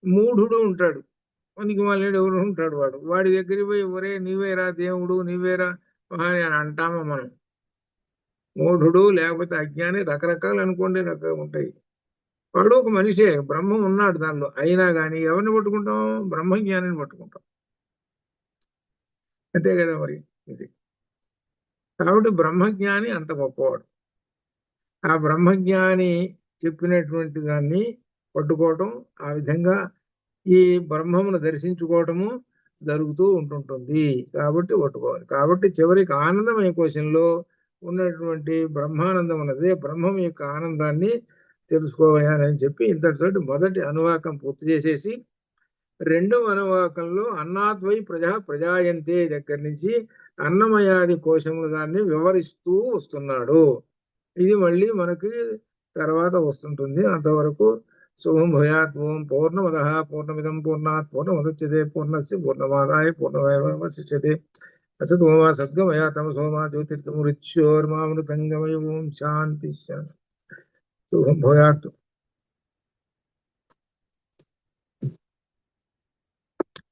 మూఢుడు ఉంటాడు, మనకి వాళ్ళు ఎవరు ఉంటాడు, వాడి దగ్గరికి పోయి ఒరే నీవేరా దేవుడు, నీవేరా అని అంటామా మనం? మూఢుడు లేకపోతే అజ్ఞాని రకరకాలు అనుకోండి, రకాలు ఉంటాయి. వాడు ఒక మనిషే, బ్రహ్మం ఉన్నాడు దానిలో. అయినా కానీ ఎవరిని పట్టుకుంటాం? బ్రహ్మజ్ఞానిని పట్టుకుంటాం. అంతే కదా మరి. ఇది కాబట్టి బ్రహ్మజ్ఞాని అంత గొప్పవాడు. ఆ బ్రహ్మజ్ఞాని చెప్పినటువంటి దాన్ని పట్టుకోవటం, ఆ విధంగా ఈ బ్రహ్మమును దర్శించుకోవటము జరుగుతూ ఉంటుంటుంది. కాబట్టి పట్టుకోవాలి. కాబట్టి చివరికి ఆనందమయ కోశంలో ఉన్నటువంటి బ్రహ్మానందం ఉన్నదే బ్రహ్మం యొక్క ఆనందాన్ని తెలుసుకోవాలని చెప్పి ఇంతటితోటి మొదటి అనువాకం పూర్తి చేసేసి, రెండవ అనువాకంలో అన్నాద్వై ప్రజాయంతే దగ్గర నుంచి అన్నమయాది కోశములు దాన్ని వివరిస్తూ వస్తున్నాడు. ఇది మళ్ళీ మనకి తర్వాత వస్తుంటుంది. అంతవరకు శుభం భూయాత్. ఓం పూర్ణమద పూర్ణమిదం పూర్ణాత్ పూర్ణముదచ్యతే పూర్ణస్య పూర్ణమాదాయ పూర్ణమేవావశిష్యతే. అసతోమా సద్గమయ తమసోమా జ్యోతిర్గమృత్యోర్మామృతంగమయ. ఓం శాంతి శాంతి. శుభం భూయాత్.